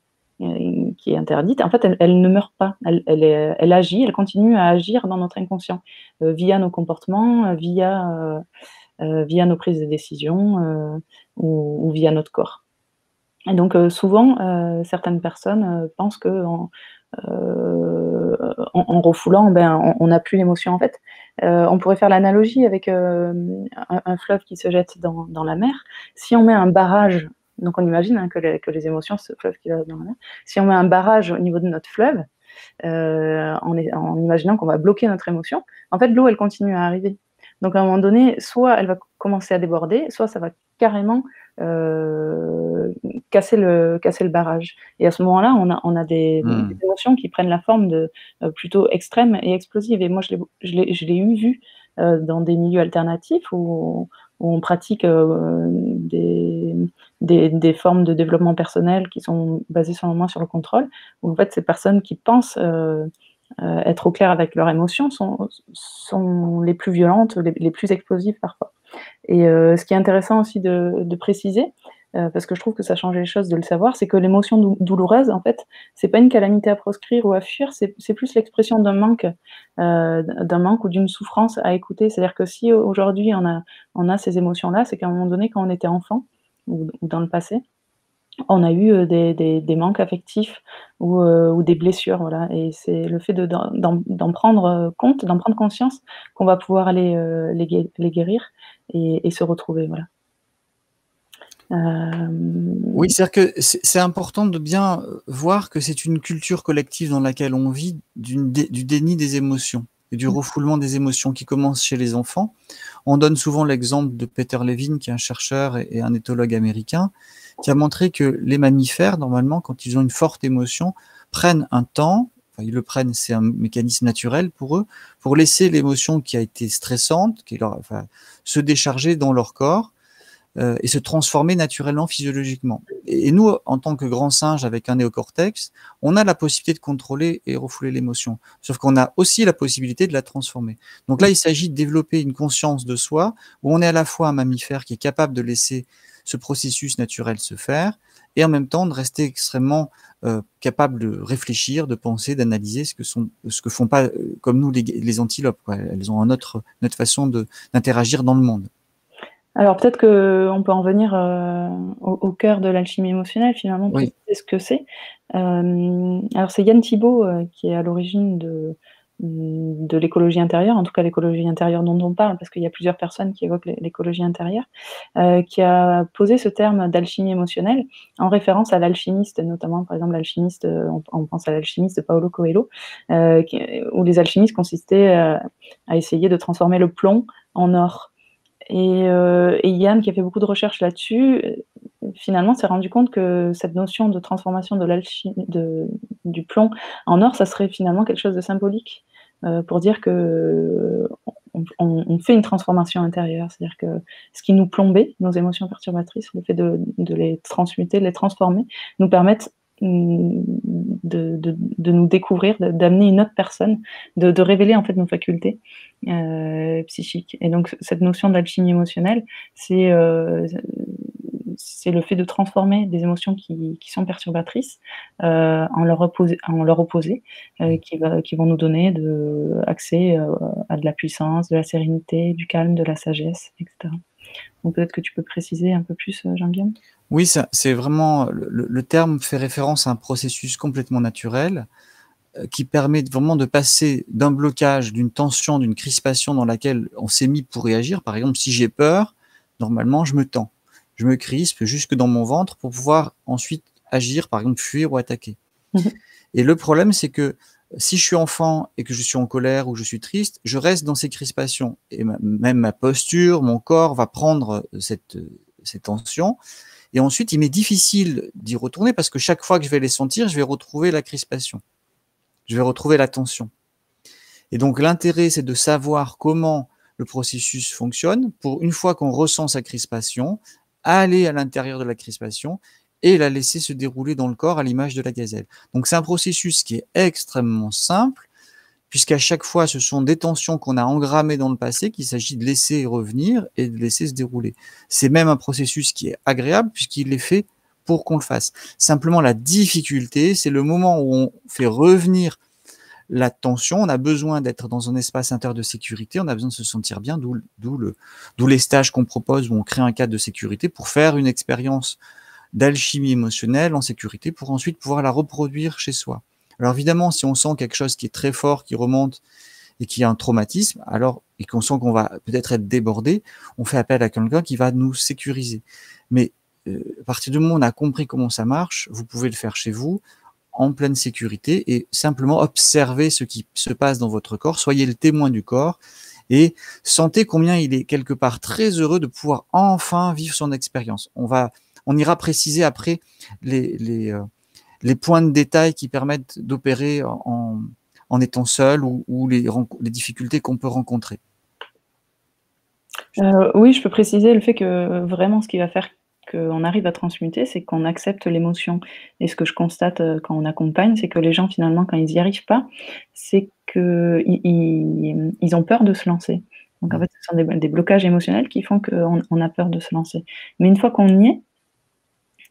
est interdite, en fait, elle ne meurt pas. Elle agit, elle continue à agir dans notre inconscient, via nos comportements, via nos prises de décision, ou via notre corps. Et donc souvent, certaines personnes pensent qu'en en refoulant, on n'a plus l'émotion. En fait, on pourrait faire l'analogie avec un fleuve qui se jette dans la mer. Si on met un barrage, donc on imagine, hein, que les émotions, ce fleuve qui va dans la mer, si on met un barrage au niveau de notre fleuve, en imaginant qu'on va bloquer notre émotion, en fait, l'eau, elle continue à arriver. Donc à un moment donné, soit elle va commencer à déborder, soit ça va carrément casser le barrage. Et à ce moment-là, on a des émotions qui prennent la forme de plutôt extrêmes et explosives. Et moi, je l'ai vu dans des milieux alternatifs où on pratique des formes de développement personnel qui sont basées seulement sur le contrôle, où en fait ces personnes qui pensent être au clair avec leurs émotions sont les plus violentes, les plus explosives parfois. Et ce qui est intéressant aussi de préciser, parce que je trouve que ça change les choses de le savoir, c'est que l'émotion douloureuse, en fait, c'est pas une calamité à proscrire ou à fuir, c'est plus l'expression d'un manque ou d'une souffrance à écouter. C'est-à-dire que si aujourd'hui on a ces émotions-là, c'est qu'à un moment donné, quand on était enfant ou dans le passé, on a eu des manques affectifs ou des blessures, voilà. Et c'est le fait d'en prendre compte, d'en prendre conscience, qu'on va pouvoir aller les guérir et se retrouver, voilà. Oui, c'est-à-dire que c'est important de bien voir que c'est une culture collective dans laquelle on vit du déni des émotions et du refoulement des émotions qui commence chez les enfants. On donne souvent l'exemple de Peter Levine, qui est un chercheur et un éthologue américain, qui a montré que les mammifères, normalement, quand ils ont une forte émotion, prennent un temps, enfin, ils le prennent, c'est un mécanisme naturel pour eux, pour laisser l'émotion qui a été stressante, se décharger dans leur corps, et se transformer naturellement, physiologiquement. Et nous, en tant que grands singes avec un néocortex, on a la possibilité de contrôler et refouler l'émotion. Sauf qu'on a aussi la possibilité de la transformer. Donc là, il s'agit de développer une conscience de soi, où on est à la fois un mammifère qui est capable de laisser ce processus naturel se faire, et en même temps de rester extrêmement capable de réfléchir, de penser, d'analyser ce que font pas comme nous les antilopes, quoi. Elles ont notre façon d'interagir dans le monde. Alors peut-être qu'on peut en venir au cœur de l'alchimie émotionnelle, finalement, Oui. préciser ce que c'est. Alors c'est Yann Thibault qui est à l'origine de l'écologie intérieure, en tout cas l'écologie intérieure dont on parle, parce qu'il y a plusieurs personnes qui évoquent l'écologie intérieure, qui a posé ce terme d'alchimie émotionnelle en référence à l'alchimiste, notamment par exemple l'alchimiste, on pense à l'alchimiste de Paulo Coelho, où les alchimistes consistaient à essayer de transformer le plomb en or. Et Yann, qui a fait beaucoup de recherches là-dessus, finalement s'est rendu compte que cette notion de transformation du plomb en or, ça serait finalement quelque chose de symbolique, pour dire que on fait une transformation intérieure. C'est-à-dire que ce qui nous plombait, nos émotions perturbatrices, le fait de les transmuter, de les transformer, nous permettent de nous découvrir, d'amener une autre personne, de révéler en fait nos facultés psychiques. Et donc cette notion d'alchimie émotionnelle, c'est le fait de transformer des émotions qui sont perturbatrices en leur opposer, qui vont nous donner accès à de la puissance, de la sérénité, du calme, de la sagesse, etc. Donc peut-être que tu peux préciser un peu plus, Jean-Guillaume? Oui, c'est vraiment le terme fait référence à un processus complètement naturel qui permet vraiment de passer d'un blocage, d'une tension, d'une crispation dans laquelle on s'est mis pour réagir. Par exemple, si j'ai peur, normalement, je me tends, je me crispe jusque dans mon ventre pour pouvoir ensuite agir, par exemple, fuir ou attaquer. Et le problème, c'est que si je suis enfant et que je suis en colère ou je suis triste, je reste dans ces crispations. Et même ma posture, mon corps va prendre cette tension. Et ensuite, il m'est difficile d'y retourner parce que chaque fois que je vais les sentir, je vais retrouver la crispation. Je vais retrouver la tension. Et donc, l'intérêt, c'est de savoir comment le processus fonctionne pour, une fois qu'on ressent sa crispation, aller à l'intérieur de la crispation et la laisser se dérouler dans le corps à l'image de la gazelle. Donc, c'est un processus qui est extrêmement simple, puisqu'à chaque fois, ce sont des tensions qu'on a engrammées dans le passé qu'il s'agit de laisser revenir et de laisser se dérouler. C'est même un processus qui est agréable, puisqu'il est fait pour qu'on le fasse. Simplement, la difficulté, c'est le moment où on fait revenir la tension. On a besoin d'être dans un espace intérieur de sécurité, on a besoin de se sentir bien, d'où les stages qu'on propose où on crée un cadre de sécurité pour faire une expérience d'alchimie émotionnelle en sécurité pour ensuite pouvoir la reproduire chez soi. Alors évidemment, si on sent quelque chose qui est très fort, qui remonte et qui a un traumatisme, alors et qu'on sent qu'on va peut-être être débordé, on fait appel à quelqu'un qui va nous sécuriser. Mais à partir du moment où on a compris comment ça marche, vous pouvez le faire chez vous en pleine sécurité et simplement observez ce qui se passe dans votre corps, soyez le témoin du corps et sentez combien il est quelque part très heureux de pouvoir enfin vivre son expérience. On ira préciser après les points de détail qui permettent d'opérer en étant seul ou les difficultés qu'on peut rencontrer. Oui, je peux préciser le fait que vraiment ce qui va faire qu'on arrive à transmuter, c'est qu'on accepte l'émotion. Et ce que je constate, quand on accompagne, c'est que les gens finalement quand ils n'y arrivent pas, c'est qu'ils ont peur de se lancer. Donc en fait, ce sont des blocages émotionnels qui font qu'on a peur de se lancer. Mais une fois qu'on y est,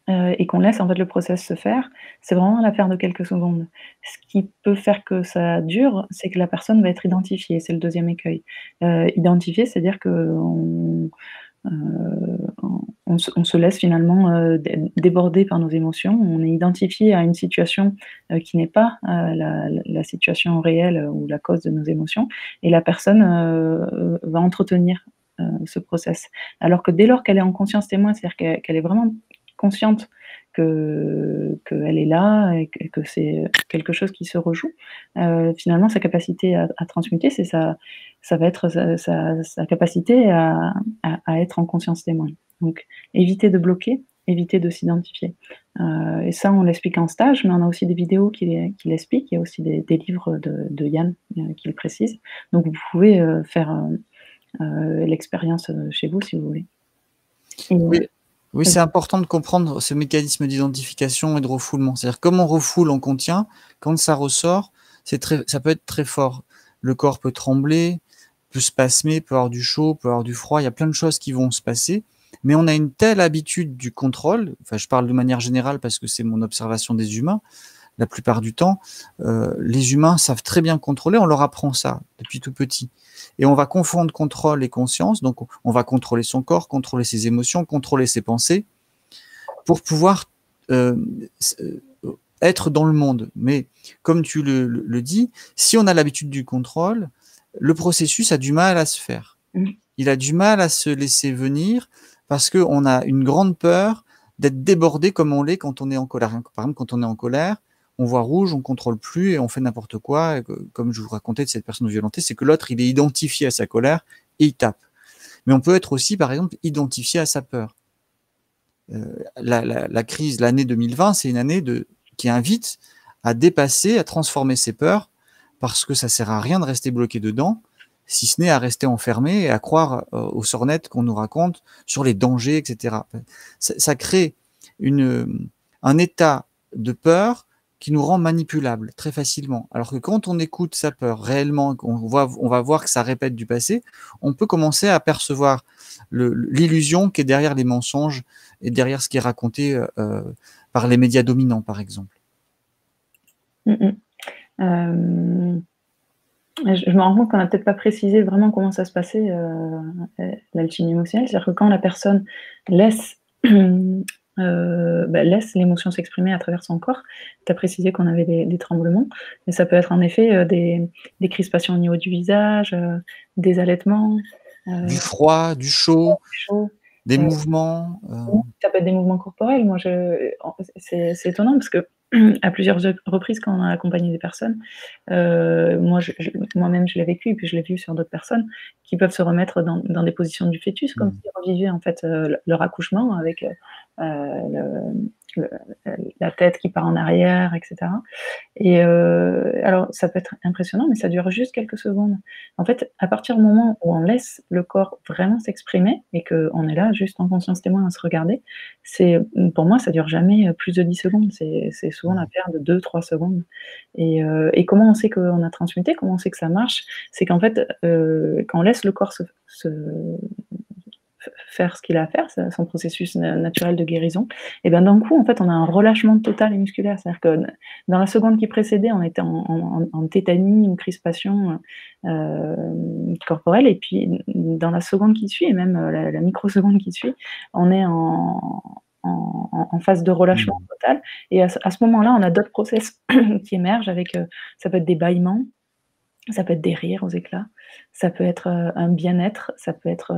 et qu'on laisse en fait le process se faire, c'est vraiment l'affaire de quelques secondes. Ce qui peut faire que ça dure, c'est que la personne va être identifiée, c'est le deuxième écueil. Identifiée, c'est-à-dire qu'on on se laisse finalement déborder par nos émotions. On est identifié à une situation qui n'est pas la situation réelle ou la cause de nos émotions, et la personne va entretenir ce process. Alors que dès lors qu'elle est en conscience témoin, c'est-à-dire qu'elle est vraiment consciente qu'elle est là et que c'est quelque chose qui se rejoue, finalement sa capacité à transmuter, ça va être sa capacité à être en conscience témoin. Donc éviter de bloquer, éviter de s'identifier. Et ça, on l'explique en stage, mais on a aussi des vidéos qui l'expliquent. Il y a aussi des livres de Yann qui le précisent. Donc vous pouvez faire l'expérience chez vous si vous voulez. Oui, c'est important de comprendre ce mécanisme d'identification et de refoulement. C'est-à-dire, comme on refoule, on contient, quand ça ressort, ça peut être très fort. Le corps peut trembler, peut spasmer, peut avoir du chaud, peut avoir du froid, il y a plein de choses qui vont se passer, mais on a une telle habitude du contrôle, enfin je parle de manière générale parce que c'est mon observation des humains, la plupart du temps, les humains savent très bien contrôler, on leur apprend ça depuis tout petit. Et on va confondre contrôle et conscience, donc on va contrôler son corps, contrôler ses émotions, contrôler ses pensées, pour pouvoir être dans le monde. Mais comme tu le dis, si on a l'habitude du contrôle, le processus a du mal à se faire. Il a du mal à se laisser venir parce qu'on a une grande peur d'être débordé comme on l'est quand on est en colère. Par exemple, quand on est en colère, on voit rouge, on contrôle plus et on fait n'importe quoi. Comme je vous racontais de cette personne violentée, c'est que l'autre, il est identifié à sa colère et il tape. Mais on peut être aussi, par exemple, identifié à sa peur. La crise, l'année 2020, c'est une année qui invite à dépasser, à transformer ses peurs, parce que ça sert à rien de rester bloqué dedans, si ce n'est à rester enfermé et à croire aux sornettes qu'on nous raconte sur les dangers, etc. Ça crée un état de peur qui nous rend manipulables très facilement. Alors que quand on écoute sa peur réellement, on va voir que ça répète du passé, on peut commencer à percevoir l'illusion qui est derrière les mensonges et derrière ce qui est raconté par les médias dominants, par exemple. Je me rends compte qu'on n'a peut-être pas précisé vraiment comment ça se passait, l'alchimie émotionnelle. C'est-à-dire que quand la personne laisse l'émotion s'exprimer à travers son corps, tu as précisé qu'on avait des tremblements, mais ça peut être en effet des crispations au niveau du visage, des halètements. Du froid, du chaud, des mouvements. Ça peut être des mouvements corporels. Moi, c'est étonnant parce que à plusieurs reprises, quand on a accompagné des personnes, moi-même, je l'ai vécu et puis je l'ai vu sur d'autres personnes qui peuvent se remettre dans des positions du fœtus, comme s'ils revivaient en fait leur accouchement avec la tête qui part en arrière, etc. Et alors, ça peut être impressionnant, mais ça dure juste quelques secondes. En fait, à partir du moment où on laisse le corps vraiment s'exprimer et qu'on est là juste en conscience témoin à se regarder, pour moi, ça dure jamais plus de 10 secondes. C'est souvent l'affaire de 2-3 secondes. Et comment on sait qu'on a transmuté, comment on sait que ça marche? C'est qu'en fait, quand on laisse le corps faire ce qu'il a à faire, son processus naturel de guérison, et bien d'un coup, en fait, on a un relâchement total et musculaire. C'est-à-dire que dans la seconde qui précédait, on était en tétanie ou crispation corporelle, et puis dans la seconde qui suit, et même la microseconde qui suit, on est en phase de relâchement total. Et à ce moment-là, on a d'autres process qui émergent avec, ça peut être des bâillements, ça peut être des rires aux éclats, ça peut être un bien-être, ça peut être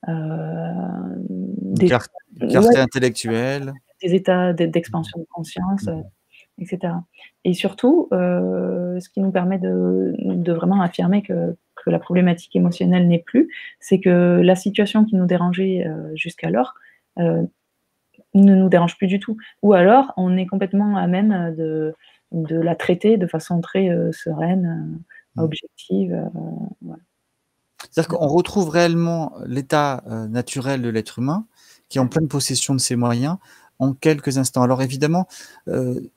des clarté intellectuelle, des états d'expansion de conscience, etc. Et surtout, ce qui nous permet de vraiment affirmer que la problématique émotionnelle n'est plus, c'est que la situation qui nous dérangeait, jusqu'alors, heu, ne nous dérange plus du tout. Ou alors, on est complètement à même, de la traiter de façon très, sereine, Mmh. objective, voilà. C'est-à-dire qu'on retrouve réellement l'état, naturel de l'être humain, qui est en pleine possession de ses moyens, en quelques instants. Alors évidemment,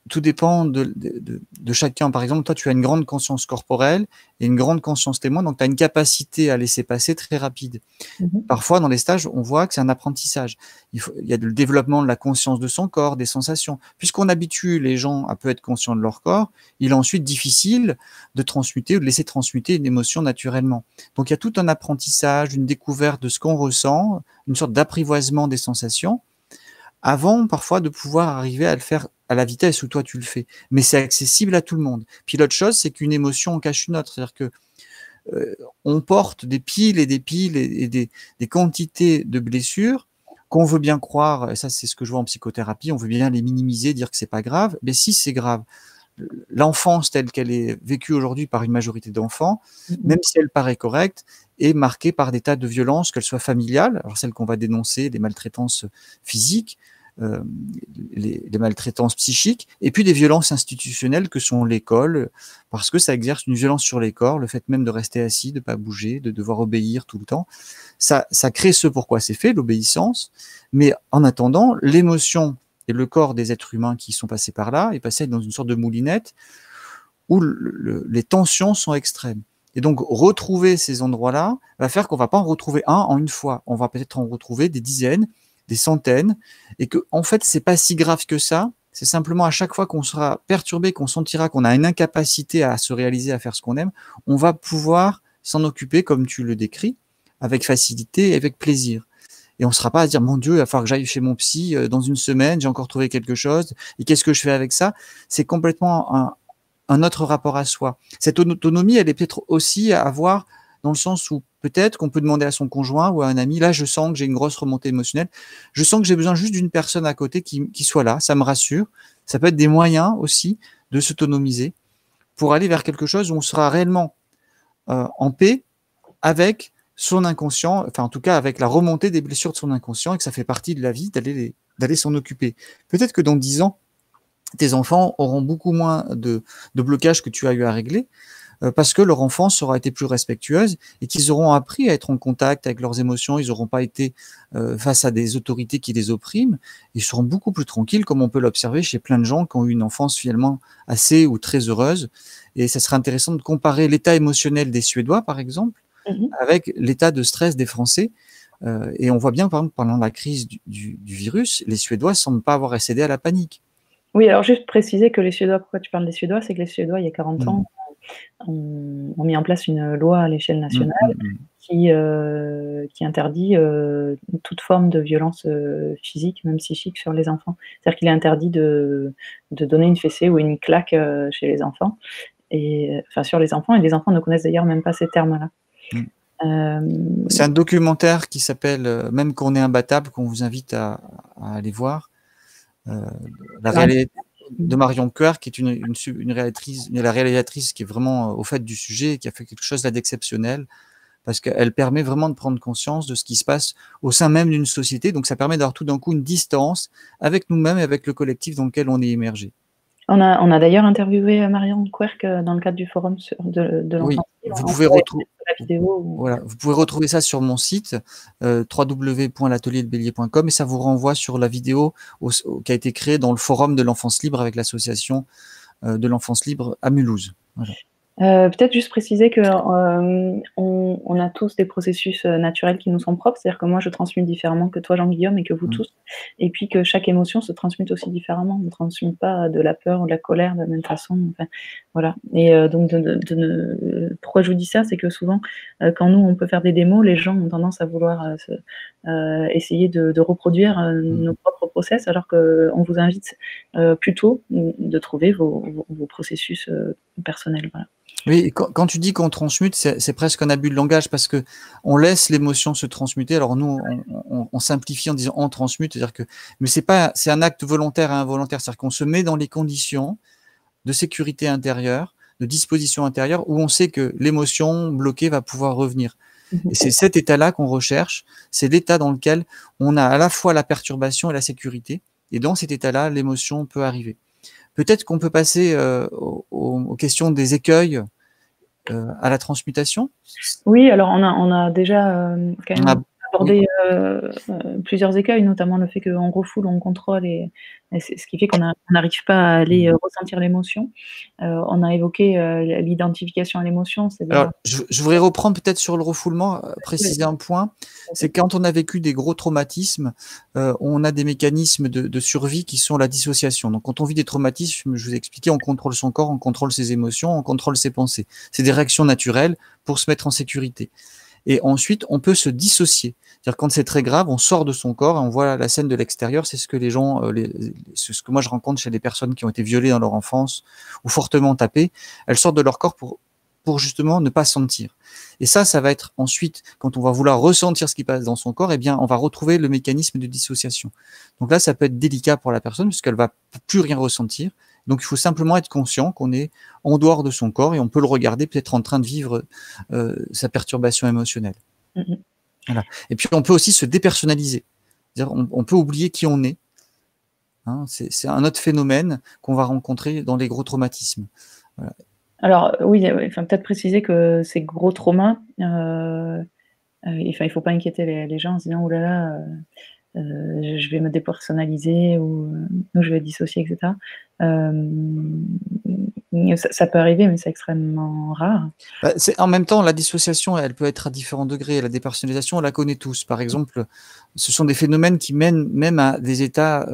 tout dépend de chacun. Par exemple, toi, tu as une grande conscience corporelle et une grande conscience témoin, donc tu as une capacité à laisser passer très rapide. Mmh mh. Parfois, dans les stages, on voit que c'est un apprentissage. Il y a le développement de la conscience de son corps, des sensations. Puisqu'on habitue les gens à peu être conscients de leur corps, il est ensuite difficile de transmuter ou de laisser transmuter une émotion naturellement. Donc, il y a tout un apprentissage, une découverte de ce qu'on ressent, une sorte d'apprivoisement des sensations, avant parfois de pouvoir arriver à le faire à la vitesse où toi tu le fais. Mais c'est accessible à tout le monde. Puis l'autre chose, c'est qu'une émotion en cache une autre. C'est-à-dire que on porte des piles et des piles et des quantités de blessures qu'on veut bien croire, et ça c'est ce que je vois en psychothérapie, on veut bien les minimiser, dire que c'est pas grave, mais si c'est grave. L'enfance telle qu'elle est vécue aujourd'hui par une majorité d'enfants, Mmh mh. même si elle paraît correcte, est marquée par des tas de violences, qu'elles soient familiales, alors celles qu'on va dénoncer, des maltraitances physiques, euh, les maltraitances psychiques, et puis des violences institutionnelles que sont l'école, parce que ça exerce une violence sur les corps, le fait même de rester assis, de ne pas bouger, de devoir obéir tout le temps. Ça crée ce pourquoi c'est fait, l'obéissance, mais en attendant, l'émotion et le corps des êtres humains qui sont passés par là est passé dans une sorte de moulinette où les tensions sont extrêmes. Et donc, retrouver ces endroits-là va faire qu'on ne va pas en retrouver un en une fois. On va peut-être en retrouver des dizaines, des centaines, et que, en fait, c'est pas si grave que ça. C'est simplement à chaque fois qu'on sera perturbé, qu'on sentira qu'on a une incapacité à se réaliser, à faire ce qu'on aime, on va pouvoir s'en occuper, comme tu le décris, avec facilité et avec plaisir. Et on ne sera pas à dire, mon Dieu, il va falloir que j'aille chez mon psy dans une semaine, j'ai encore trouvé quelque chose, et qu'est-ce que je fais avec ça? C'est complètement un autre rapport à soi. Cette autonomie, elle est peut-être aussi à avoir dans le sens où peut-être qu'on peut demander à son conjoint ou à un ami, là, je sens que j'ai une grosse remontée émotionnelle, je sens que j'ai besoin juste d'une personne à côté qui soit là, ça me rassure. Ça peut être des moyens aussi de s'autonomiser pour aller vers quelque chose où on sera réellement en paix avec son inconscient, enfin en tout cas avec la remontée des blessures de son inconscient et que ça fait partie de la vie d'aller s'en occuper. Peut-être que dans 10 ans, tes enfants auront beaucoup moins de blocages que tu as eu à régler parce que leur enfance aura été plus respectueuse et qu'ils auront appris à être en contact avec leurs émotions, ils n'auront pas été face à des autorités qui les oppriment, ils seront beaucoup plus tranquilles comme on peut l'observer chez plein de gens qui ont eu une enfance finalement assez ou très heureuse. Et ça serait intéressant de comparer l'état émotionnel des Suédois, par exemple, Mmh mh. avec l'état de stress des Français. Et on voit bien, par exemple, pendant la crise du virus, les Suédois ne semblent pas avoir cédé à la panique. Oui, alors juste préciser que les Suédois, pourquoi tu parles des Suédois? C'est que les Suédois, il y a 40 Mmh. ans, ont mis en place une loi à l'échelle Mmh, nationale mmh, mmh. qui interdit, toute forme de violence, physique, même psychique, sur les enfants. C'est-à-dire qu'il est interdit de donner une fessée ou une claque, chez les enfants et enfin, sur les enfants, et les enfants ne connaissent d'ailleurs même pas ces termes-là. Mmh. C'est Hem, un documentaire qui s'appelle Même qu'on est imbattable, qu'on vous invite à aller voir. Euh, la sur internet. réalité de Marion Coeur, qui est la réalisatrice qui est vraiment au fait du sujet et qui a fait quelque chose là d'exceptionnel, parce qu'elle permet vraiment de prendre conscience de ce qui se passe au sein même d'une société. Donc ça permet d'avoir tout d'un coup une distance avec nous-mêmes et avec le collectif dans lequel on est immergé. On a d'ailleurs interviewé, Marion Querc, dans le cadre du forum de Oui, l'enfance libre. vous On pouvez pourrait retrouver. mettre la vidéo ou Voilà, vous pouvez retrouver ça sur mon site www.l'atelierdelebélier.com et ça vous renvoie sur la vidéo qui a été créée dans le forum de l'enfance libre avec l'association de l'enfance libre à Mulhouse. Voilà. Peut-être juste préciser que, on a tous des processus, naturels qui nous sont propres. C'est-à-dire que moi, je transmute différemment que toi, Jean-Guillaume, et que vous Mm. tous, et puis que chaque émotion se transmute aussi différemment. On ne transmute pas de la peur ou de la colère de la même façon, enfin, voilà. Et donc de ne pourquoi je vous dis ça? C'est que souvent, quand nous, on peut faire des démos, les gens ont tendance à vouloir, essayer de reproduire, Mm. nos propres process, alors qu'on vous invite, plutôt, de trouver vos processus, personnels, voilà. Oui, quand tu dis qu'on transmute, c'est presque un abus de langage parce que on laisse l'émotion se transmuter. Alors nous, on simplifie en disant on transmute, c'est-à-dire que, mais c'est un acte volontaire et involontaire, c'est-à-dire qu'on se met dans les conditions de sécurité intérieure, de disposition intérieure, où on sait que l'émotion bloquée va pouvoir revenir. Et c'est cet état-là qu'on recherche, c'est l'état dans lequel on a à la fois la perturbation et la sécurité. Et dans cet état-là, l'émotion peut arriver. Peut-être qu'on peut passer aux questions des écueils à la transmutation. Oui, alors on a déjà quand On a, même oui. abordé plusieurs écueils, notamment le fait qu'on refoule, on contrôle, et c'est ce qui fait qu'on n'arrive pas à aller ressentir l'émotion. On a évoqué l'identification à l'émotion, c'est-à-dire. Alors, je voudrais reprendre peut-être sur le refoulement, Oui, préciser un point. C'est quand on a vécu des gros traumatismes, on a des mécanismes de survie qui sont la dissociation. Donc, quand on vit des traumatismes, je vous ai expliqué, on contrôle son corps, on contrôle ses émotions, on contrôle ses pensées. C'est des réactions naturelles pour se mettre en sécurité. Et ensuite, on peut se dissocier. C'est-à-dire quand c'est très grave, on sort de son corps et on voit la scène de l'extérieur. C'est ce que les gens, ce que moi je rencontre chez des personnes qui ont été violées dans leur enfance ou fortement tapées. Elles sortent de leur corps pour justement ne pas sentir. Et ça va être ensuite, quand on va vouloir ressentir ce qui passe dans son corps, eh bien, on va retrouver le mécanisme de dissociation. Donc là, ça peut être délicat pour la personne puisqu'elle va plus rien ressentir. Donc, il faut simplement être conscient qu'on est en dehors de son corps et on peut le regarder peut-être en train de vivre sa perturbation émotionnelle. Voilà. Et puis, on peut aussi se dépersonnaliser. C'est-à-dire, on peut oublier qui on est. Hein, c'est un autre phénomène qu'on va rencontrer dans les gros traumatismes. Voilà. Alors oui, enfin, peut-être préciser que ces gros traumas, enfin, il faut pas inquiéter les gens en se disant: «Ouh là là, je vais me dépersonnaliser ou je vais dissocier», etc. Ça peut arriver, mais c'est extrêmement rare. Bah, en même temps, la dissociation, elle peut être à différents degrés. La dépersonnalisation, on la connaît tous. Par exemple, ce sont des phénomènes qui mènent même à des états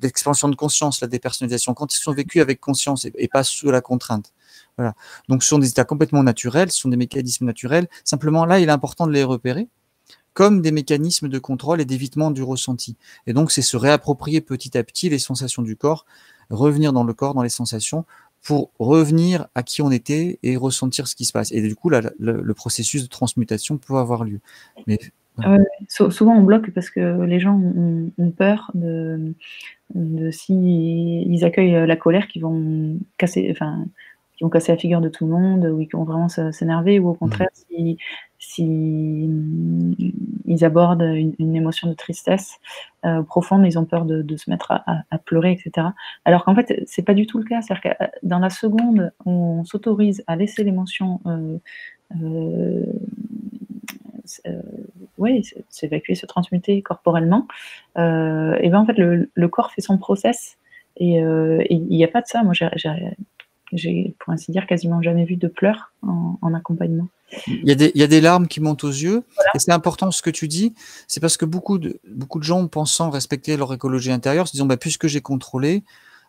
d'expansion de conscience, la dépersonnalisation, quand ils sont vécus avec conscience et pas sous la contrainte. Voilà. Donc, ce sont des états complètement naturels, ce sont des mécanismes naturels. Simplement, là, il est important de les repérer comme des mécanismes de contrôle et d'évitement du ressenti. Et donc, c'est se réapproprier petit à petit les sensations du corps, revenir dans le corps, dans les sensations, pour revenir à qui on était et ressentir ce qui se passe. Et du coup, là, le processus de transmutation peut avoir lieu. Mais voilà. Souvent, on bloque parce que les gens ont peur de s'ils accueillent la colère, qui vont casser la figure de tout le monde, ou qui vont vraiment s'énerver, ou au contraire, si ils abordent une émotion de tristesse profonde, ils ont peur de se mettre à pleurer, etc. Alors qu'en fait, c'est pas du tout le cas. C'est-à-dire que dans la seconde où on s'autorise à laisser l'émotion s'évacuer, se transmuter corporellement, et ben en fait le corps fait son process, et il n'y a pas de ça. Moi, j'ai pour ainsi dire quasiment jamais vu de pleurs en accompagnement. Il y a des larmes qui montent aux yeux, Voilà. et c'est important ce que tu dis, c'est parce que beaucoup de gens pensant respecter leur écologie intérieure se disant bah, puisque j'ai contrôlé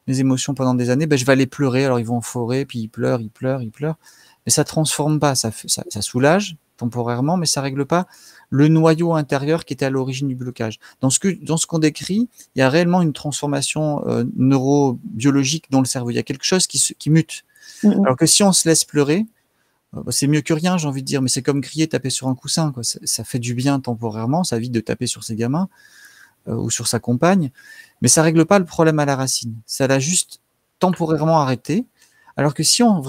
mes émotions pendant des années, bah, je vais aller pleurer. Alors ils vont en forêt, puis ils pleurent, mais ça transforme pas, ça soulage temporairement, mais ça règle pas le noyau intérieur qui était à l'origine du blocage. Dans ce qu'on décrit, il y a réellement une transformation neurobiologique dans le cerveau. Il y a quelque chose qui mute. Alors que si on se laisse pleurer, c'est mieux que rien, j'ai envie de dire, mais c'est comme crier, taper sur un coussin, quoi. Ça fait du bien temporairement, ça évite de taper sur ses gamins ou sur sa compagne, mais ça règle pas le problème à la racine. Ça l'a juste temporairement arrêté. Alors que si on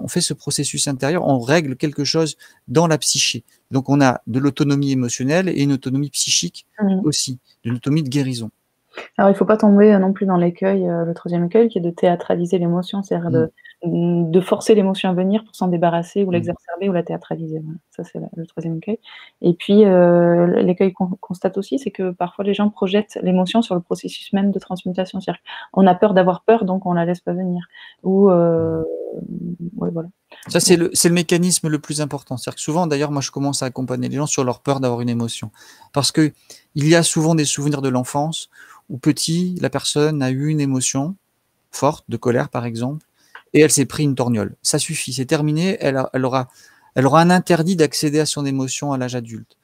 fait ce processus intérieur, on règle quelque chose dans la psyché. Donc on a de l'autonomie émotionnelle et une autonomie psychique aussi, de l'autonomie de guérison. Alors il ne faut pas tomber non plus dans l'écueil, le troisième écueil, qui est de théâtraliser l'émotion, c'est-à-dire de forcer l'émotion à venir pour s'en débarrasser, ou l'exacerber, ou la théâtraliser. Voilà. Ça, c'est le troisième écueil. Et puis l'écueil qu'on constate aussi, c'est que parfois les gens projettent l'émotion sur le processus même de transmutation. C'est-à-dire qu'on a peur d'avoir peur, donc on la laisse pas venir. Ou ouais, voilà. Ça, c'est le mécanisme le plus important. C'est-à-dire que souvent, d'ailleurs, moi, je commence à accompagner les gens sur leur peur d'avoir une émotion. Parce que il y a souvent des souvenirs de l'enfance où petit, la personne a eu une émotion forte, de colère, par exemple, et elle s'est pris une torgnole. Ça suffit, c'est terminé. Elle aura un interdit d'accéder à son émotion à l'âge adulte.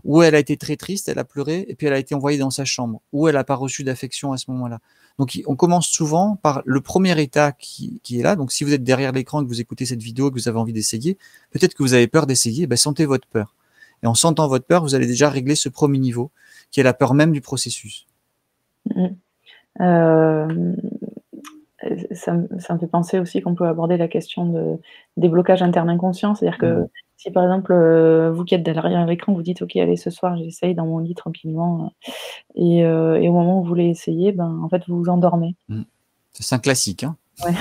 ou elle a été très triste, elle a pleuré, et puis elle a été envoyée dans sa chambre, ou elle n'a pas reçu d'affection à ce moment-là. Donc, on commence souvent par le premier état qui est là. Donc, si vous êtes derrière l'écran et que vous écoutez cette vidéo, que vous avez envie d'essayer, peut-être que vous avez peur d'essayer, ben, sentez votre peur. Et en sentant votre peur, vous allez déjà régler ce premier niveau, qui est la peur même du processus. Mmh. Euh, ça me fait penser aussi qu'on peut aborder la question des blocages internes inconscients. C'est-à-dire que si par exemple, vous qui êtes derrière l'écran, vous dites: «OK, allez, ce soir, j'essaye dans mon lit tranquillement», et au moment où vous voulez essayer, ben, en fait, vous vous endormez. C'est un classique, hein. Ouais.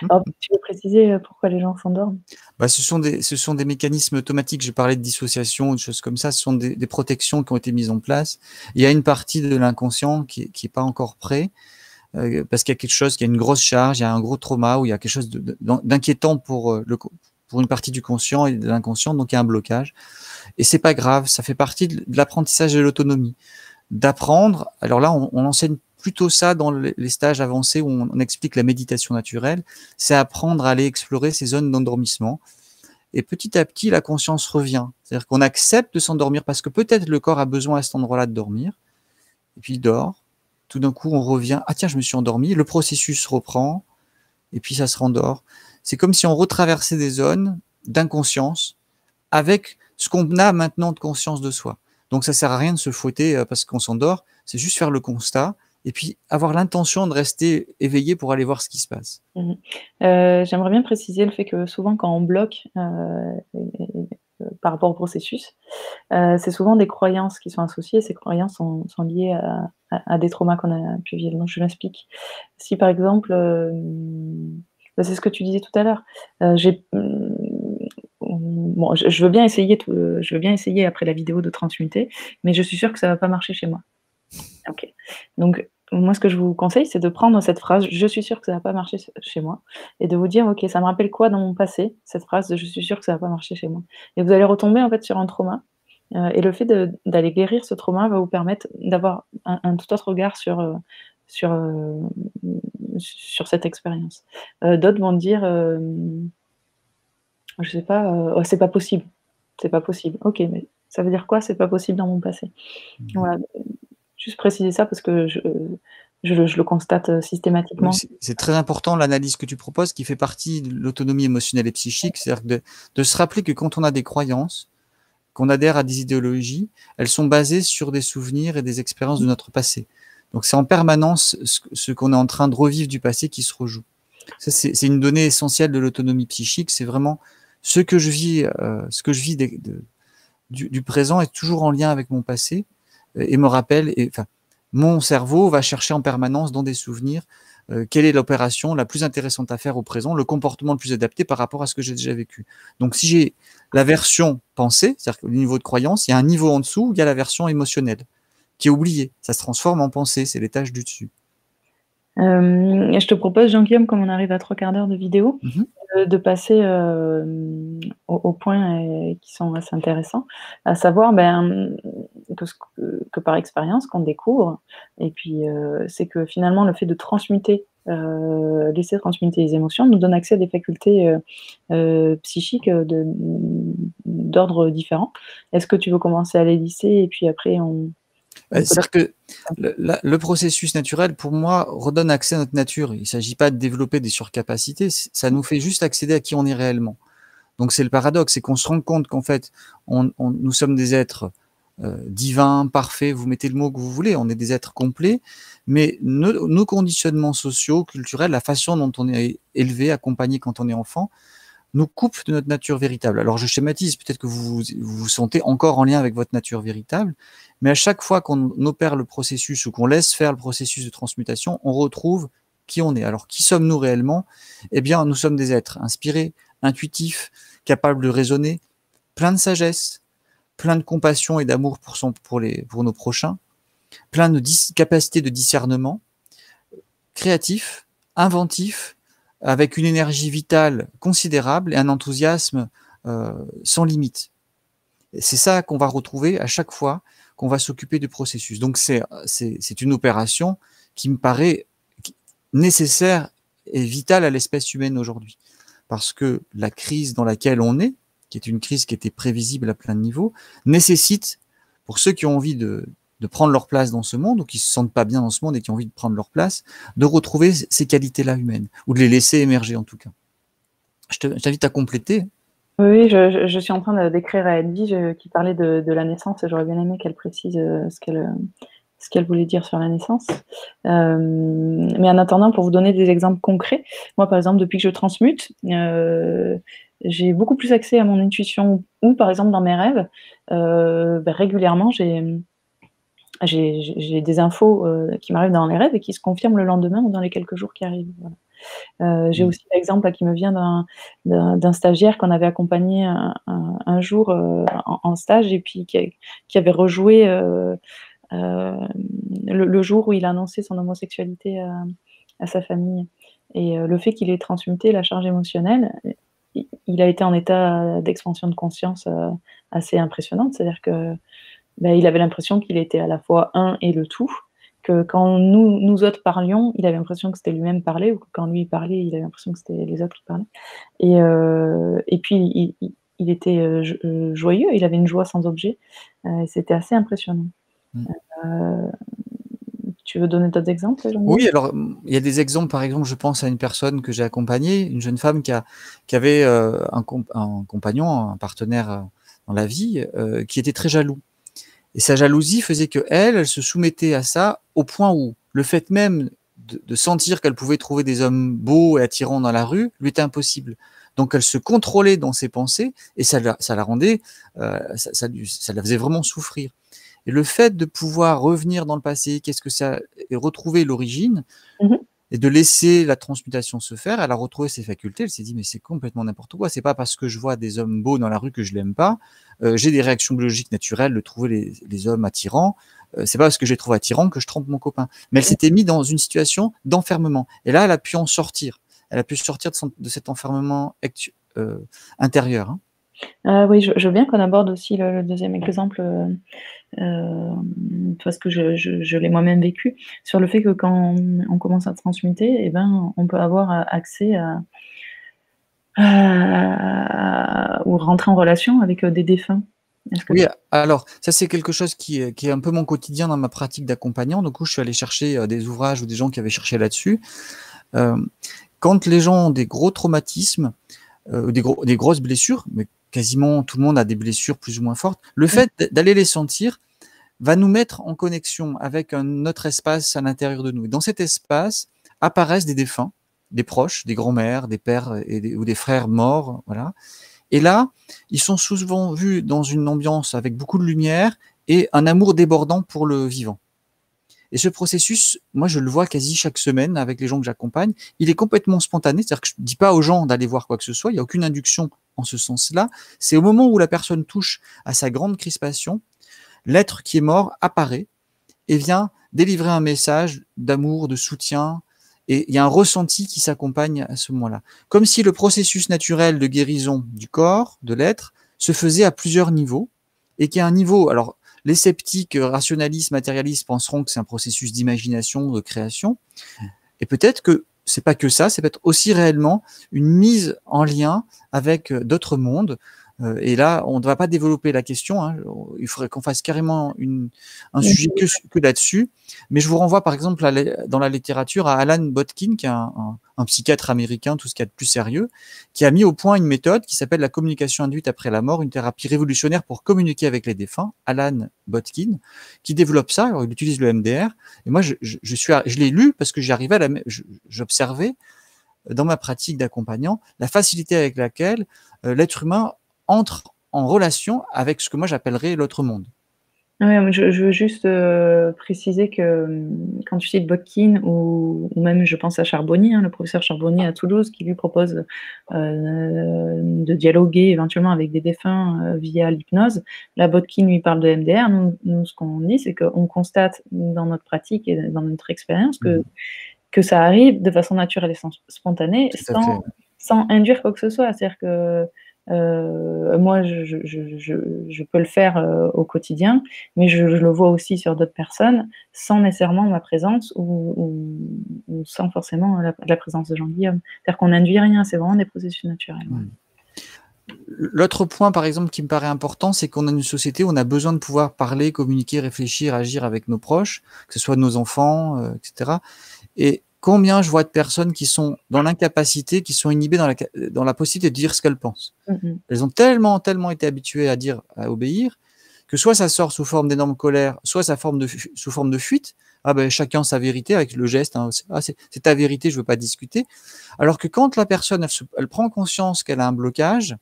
Alors, tu veux préciser, pourquoi les gens s'endorment? Bah, ce sont des mécanismes automatiques. Je parlais de dissociation, de choses comme ça. Ce sont des protections qui ont été mises en place. Il y a une partie de l'inconscient qui est pas encore prêt, parce qu'il y a quelque chose, qu'il y a une grosse charge, il y a un gros trauma, ou il y a quelque chose d'inquiétant pour une partie du conscient et de l'inconscient. Donc il y a un blocage. Et c'est pas grave. Ça fait partie de l'apprentissage de l'autonomie. D'apprendre. Alors là, on enseigne plutôt ça dans les stages avancés où on explique la méditation naturelle. C'est apprendre à aller explorer ces zones d'endormissement. Et petit à petit, la conscience revient. C'est-à-dire qu'on accepte de s'endormir parce que peut-être le corps a besoin à cet endroit-là de dormir. Et puis il dort. Tout d'un coup, on revient. Ah tiens, je me suis endormi. Le processus reprend. Et puis ça se rendort. C'est comme si on retraversait des zones d'inconscience avec ce qu'on a maintenant de conscience de soi. Donc ça sert à rien de se fouetter parce qu'on s'endort. C'est juste faire le constat et puis avoir l'intention de rester éveillé pour aller voir ce qui se passe. Mmh mh. J'aimerais bien préciser le fait que souvent quand on bloque, par rapport au processus, c'est souvent des croyances qui sont associées. Ces croyances sont liées à des traumas qu'on a pu vivre. Donc je m'explique. Si par exemple, bah, c'est ce que tu disais tout à l'heure, bon, je veux bien essayer je veux bien essayer après la vidéo de transmuter, mais je suis sûre que ça va pas marcher chez moi. OK. Donc moi, ce que je vous conseille, c'est de prendre cette phrase: «Je suis sûre que ça va pas marcher chez moi», et de vous dire: «OK, ça me rappelle quoi dans mon passé, cette phrase de "je suis sûre que ça va pas marcher chez moi"?» Et vous allez retomber, en fait, sur un trauma, et le fait d'aller guérir ce trauma va vous permettre d'avoir un tout autre regard sur, sur cette expérience. D'autres vont dire, je sais pas, «Oh, c'est pas possible, c'est pas possible». OK, mais ça veut dire quoi, c'est pas possible dans mon passé? Voilà. Juste préciser ça parce que je le constate, Oui, systématiquement. c'est très important l'analyse que tu proposes qui fait partie de l'autonomie émotionnelle et psychique. C'est-à-dire de se rappeler que quand on a des croyances, qu'on adhère à des idéologies, elles sont basées sur des souvenirs et des expériences de notre passé. Donc c'est en permanence ce qu'on est en train de revivre du passé qui se rejoue. Ça, c'est une donnée essentielle de l'autonomie psychique. C'est vraiment ce que je vis, du présent est toujours en lien avec mon passé et me rappelle. Enfin, mon cerveau va chercher en permanence dans des souvenirs quelle est l'opération la plus intéressante à faire au présent, le comportement le plus adapté par rapport à ce que j'ai déjà vécu. Donc, si j'ai la version pensée, c'est-à-dire que le niveau de croyance, il y a un niveau en dessous où il y a la version émotionnelle qui est oubliée. Ça se transforme en pensée, c'est l'étage du dessus. Et je te propose, Jean-Guillaume, comme on arrive à 3/4 d'heure de vidéo, Mmh. de passer, aux points, qui sont assez intéressants, à savoir, ben, que par expérience qu'on découvre, et puis, c'est que finalement le fait de transmuter, laisser transmuter les émotions nous donne accès à des facultés, psychiques, d'ordre différent. Est-ce que tu veux commencer à les lister et puis après on peut C'est-à-dire que le processus naturel, pour moi, redonne accès à notre nature. Il ne s'agit pas de développer des surcapacités, ça nous fait juste accéder à qui on est réellement. Donc c'est le paradoxe, c'est qu'on se rend compte qu'en fait, nous sommes des êtres divins, parfaits, vous mettez le mot que vous voulez, on est des êtres complets, mais nos conditionnements sociaux, culturels, la façon dont on est élevé, accompagné quand on est enfant, nous coupe de notre nature véritable. Alors je schématise, peut-être que vous sentez encore en lien avec votre nature véritable, mais à chaque fois qu'on opère le processus ou qu'on laisse faire le processus de transmutation, on retrouve qui on est. Alors qui sommes-nous réellement? Eh bien, nous sommes des êtres inspirés, intuitifs, capables de raisonner, plein de sagesse, plein de compassion et d'amour pour nos prochains, plein de capacités de discernement, créatifs, inventifs, avec une énergie vitale considérable et un enthousiasme sans limite. C'est ça qu'on va retrouver à chaque fois qu'on va s'occuper du processus. Donc c'est une opération qui me paraît nécessaire et vitale à l'espèce humaine aujourd'hui. Parce que la crise dans laquelle on est, qui est une crise qui était prévisible à plein de niveaux, nécessite pour ceux qui ont envie de prendre leur place dans ce monde, ou qui se sentent pas bien dans ce monde et qui ont envie de prendre leur place, de retrouver ces qualités-là humaines, ou de les laisser émerger en tout cas. Je t'invite à compléter. Oui, je suis en train d'écrire à Edwige qui parlait de la naissance et j'aurais bien aimé qu'elle précise ce qu'elle voulait dire sur la naissance. Mais en attendant, pour vous donner des exemples concrets, moi par exemple, depuis que je transmute, j'ai beaucoup plus accès à mon intuition ou par exemple dans mes rêves, régulièrement j'ai des infos qui m'arrivent dans les rêves et qui se confirment le lendemain ou dans les quelques jours qui arrivent. Voilà. J'ai aussi l'exemple qui me vient d'un stagiaire qu'on avait accompagné un jour en stage et puis qui avait rejoué le jour où il a annoncé son homosexualité à sa famille. Et le fait qu'il ait transmuté la charge émotionnelle, il a été en état d'expansion de conscience assez impressionnante. C'est-à-dire que il avait l'impression qu'il était à la fois un et le tout, que quand nous autres parlions, il avait l'impression que c'était lui-même parlait, ou que quand lui parlait, il avait l'impression que c'était les autres qui parlaient. Et puis il était joyeux, il avait une joie sans objet, et c'était assez impressionnant. Tu veux donner d'autres exemples, Jean-Louis ? Oui, alors il y a des exemples, par exemple, je pense à une personne que j'ai accompagnée, une jeune femme qui avait un compagnon, un partenaire dans la vie, qui était très jaloux. Et sa jalousie faisait que elle se soumettait à ça au point où le fait même de sentir qu'elle pouvait trouver des hommes beaux et attirants dans la rue lui était impossible. Donc elle se contrôlait dans ses pensées et ça la rendait, ça la faisait vraiment souffrir. Et le fait de pouvoir revenir dans le passé, qu'est-ce que ça, et retrouver l'origine, et de laisser la transmutation se faire, elle a retrouvé ses facultés, elle s'est dit mais c'est complètement n'importe quoi, c'est pas parce que je vois des hommes beaux dans la rue que je l'aime pas, j'ai des réactions biologiques naturelles de trouver les hommes attirants, c'est pas parce que je les trouve attirants que je trompe mon copain. Mais elle s'était mise dans une situation d'enfermement, et là elle a pu en sortir, elle a pu sortir de cet enfermement intérieur. Oui, je veux bien qu'on aborde aussi le deuxième exemple, parce que je l'ai moi-même vécu, sur le fait que quand on commence à transmuter, on peut avoir accès ou rentrer en relation avec des défunts. Oui, alors ça c'est quelque chose qui est un peu mon quotidien dans ma pratique d'accompagnant. Du coup, je suis allé chercher des ouvrages ou des gens qui avaient cherché là-dessus. Quand les gens ont des gros traumatismes, des grosses blessures, mais quasiment tout le monde a des blessures plus ou moins fortes, le fait d'aller les sentir va nous mettre en connexion avec un autre espace à l'intérieur de nous. Et dans cet espace apparaissent des défunts, des proches, des grands-mères, des pères ou des frères morts, voilà. Et là, ils sont souvent vus dans une ambiance avec beaucoup de lumière et un amour débordant pour le vivant. Et ce processus, moi, je le vois quasi chaque semaine avec les gens que j'accompagne. Il est complètement spontané, c'est-à-dire que je ne dis pas aux gens d'aller voir quoi que ce soit, il n'y a aucune induction en ce sens-là. C'est au moment où la personne touche à sa grande crispation, l'être qui est mort apparaît et vient délivrer un message d'amour, de soutien, et il y a un ressenti qui s'accompagne à ce moment-là. Comme si le processus naturel de guérison du corps, de l'être, se faisait à plusieurs niveaux, et qu'il y a un niveau, alors les sceptiques, rationalistes, matérialistes penseront que c'est un processus d'imagination, de création, et peut-être que c'est pas que ça, c'est peut-être aussi réellement une mise en lien avec d'autres mondes. Et là, on ne va pas développer la question, hein. Il faudrait qu'on fasse carrément un sujet que là-dessus. Mais je vous renvoie par exemple dans la littérature à Alan Botkin, qui est un psychiatre américain, tout ce qu'il y a de plus sérieux, qui a mis au point une méthode qui s'appelle la communication induite après la mort, une thérapie révolutionnaire pour communiquer avec les défunts. Alan Botkin, qui développe ça. Alors, il utilise le MDR. Et moi, je l'ai lu parce que j'arrivais j'observais dans ma pratique d'accompagnant la facilité avec laquelle l'être humain entre en relation avec ce que moi j'appellerais l'autre monde. Ouais, je veux juste préciser que quand tu cites Botkin ou même je pense à Charbonnier, le professeur Charbonnier à Toulouse, qui lui propose de dialoguer éventuellement avec des défunts via l'hypnose. Là, Botkin lui parle de MDR. Nous ce qu'on dit, c'est qu'on constate dans notre pratique et dans notre expérience que ça arrive de façon naturelle et spontanée, sans induire quoi que ce soit. C'est-à-dire que moi, je peux le faire au quotidien, mais je le vois aussi sur d'autres personnes, sans nécessairement ma présence ou sans forcément la présence de Jean-Guillaume. C'est-à-dire qu'on n'induit rien, c'est vraiment des processus naturels. L'autre point, par exemple, qui me paraît important, c'est qu'on a une société où on a besoin de pouvoir parler, communiquer, réfléchir, agir avec nos proches, que ce soit nos enfants, etc. Et combien je vois de personnes qui sont dans l'incapacité, qui sont inhibées dans la possibilité de dire ce qu'elles pensent. Elles ont tellement été habituées à dire, à obéir, que soit ça sort sous forme d'énorme colère, soit sous forme de fuite. Ah ben, chacun sa vérité avec le geste. Hein, c'est ta vérité, je veux pas discuter. Alors que quand la personne, elle prend conscience qu'elle a un blocage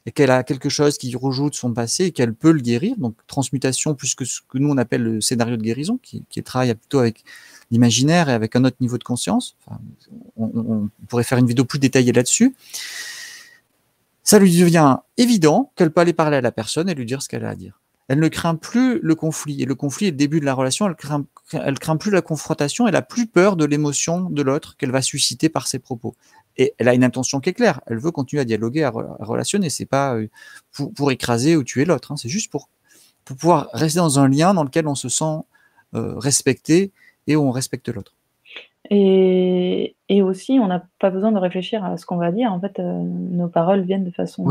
et qu'elle a quelque chose qui rejoue de son passé et qu'elle peut le guérir, donc transmutation plus que ce que nous on appelle le scénario de guérison, qui travaille plutôt avec l'imaginaire et avec un autre niveau de conscience. Enfin, on pourrait faire une vidéo plus détaillée là-dessus. Ça lui devient évident qu'elle peut aller parler à la personne et lui dire ce qu'elle a à dire. Elle ne craint plus le conflit, et le conflit est le début de la relation. Elle craint plus la confrontation, elle a plus peur de l'émotion de l'autre qu'elle va susciter par ses propos. Et elle a une intention qui est claire. Elle veut continuer à dialoguer, à relationner. C'est pas pour écraser ou tuer l'autre. Hein. C'est juste pour pouvoir rester dans un lien dans lequel on se sent respecté et où on respecte l'autre. Et aussi, on n'a pas besoin de réfléchir à ce qu'on va dire. En fait, nos paroles viennent de façon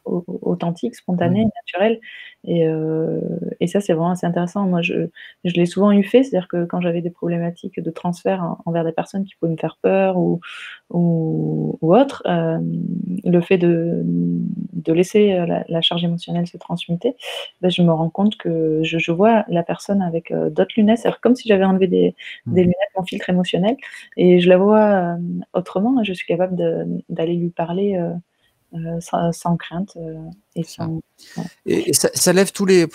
authentique, spontanée, naturelle. Et ça, c'est vraiment assez intéressant. Moi, je l'ai souvent eu fait, c'est-à-dire que quand j'avais des problématiques de transfert envers des personnes qui pouvaient me faire peur ou autre, le fait de laisser la charge émotionnelle se transmuter, je me rends compte que je vois la personne avec d'autres lunettes, c'est-à-dire comme si j'avais enlevé des lunettes, mon filtre émotionnel, et je la vois autrement, et je suis capable d'aller lui parler sans crainte et sans... Ouais. Et ça lève toutes les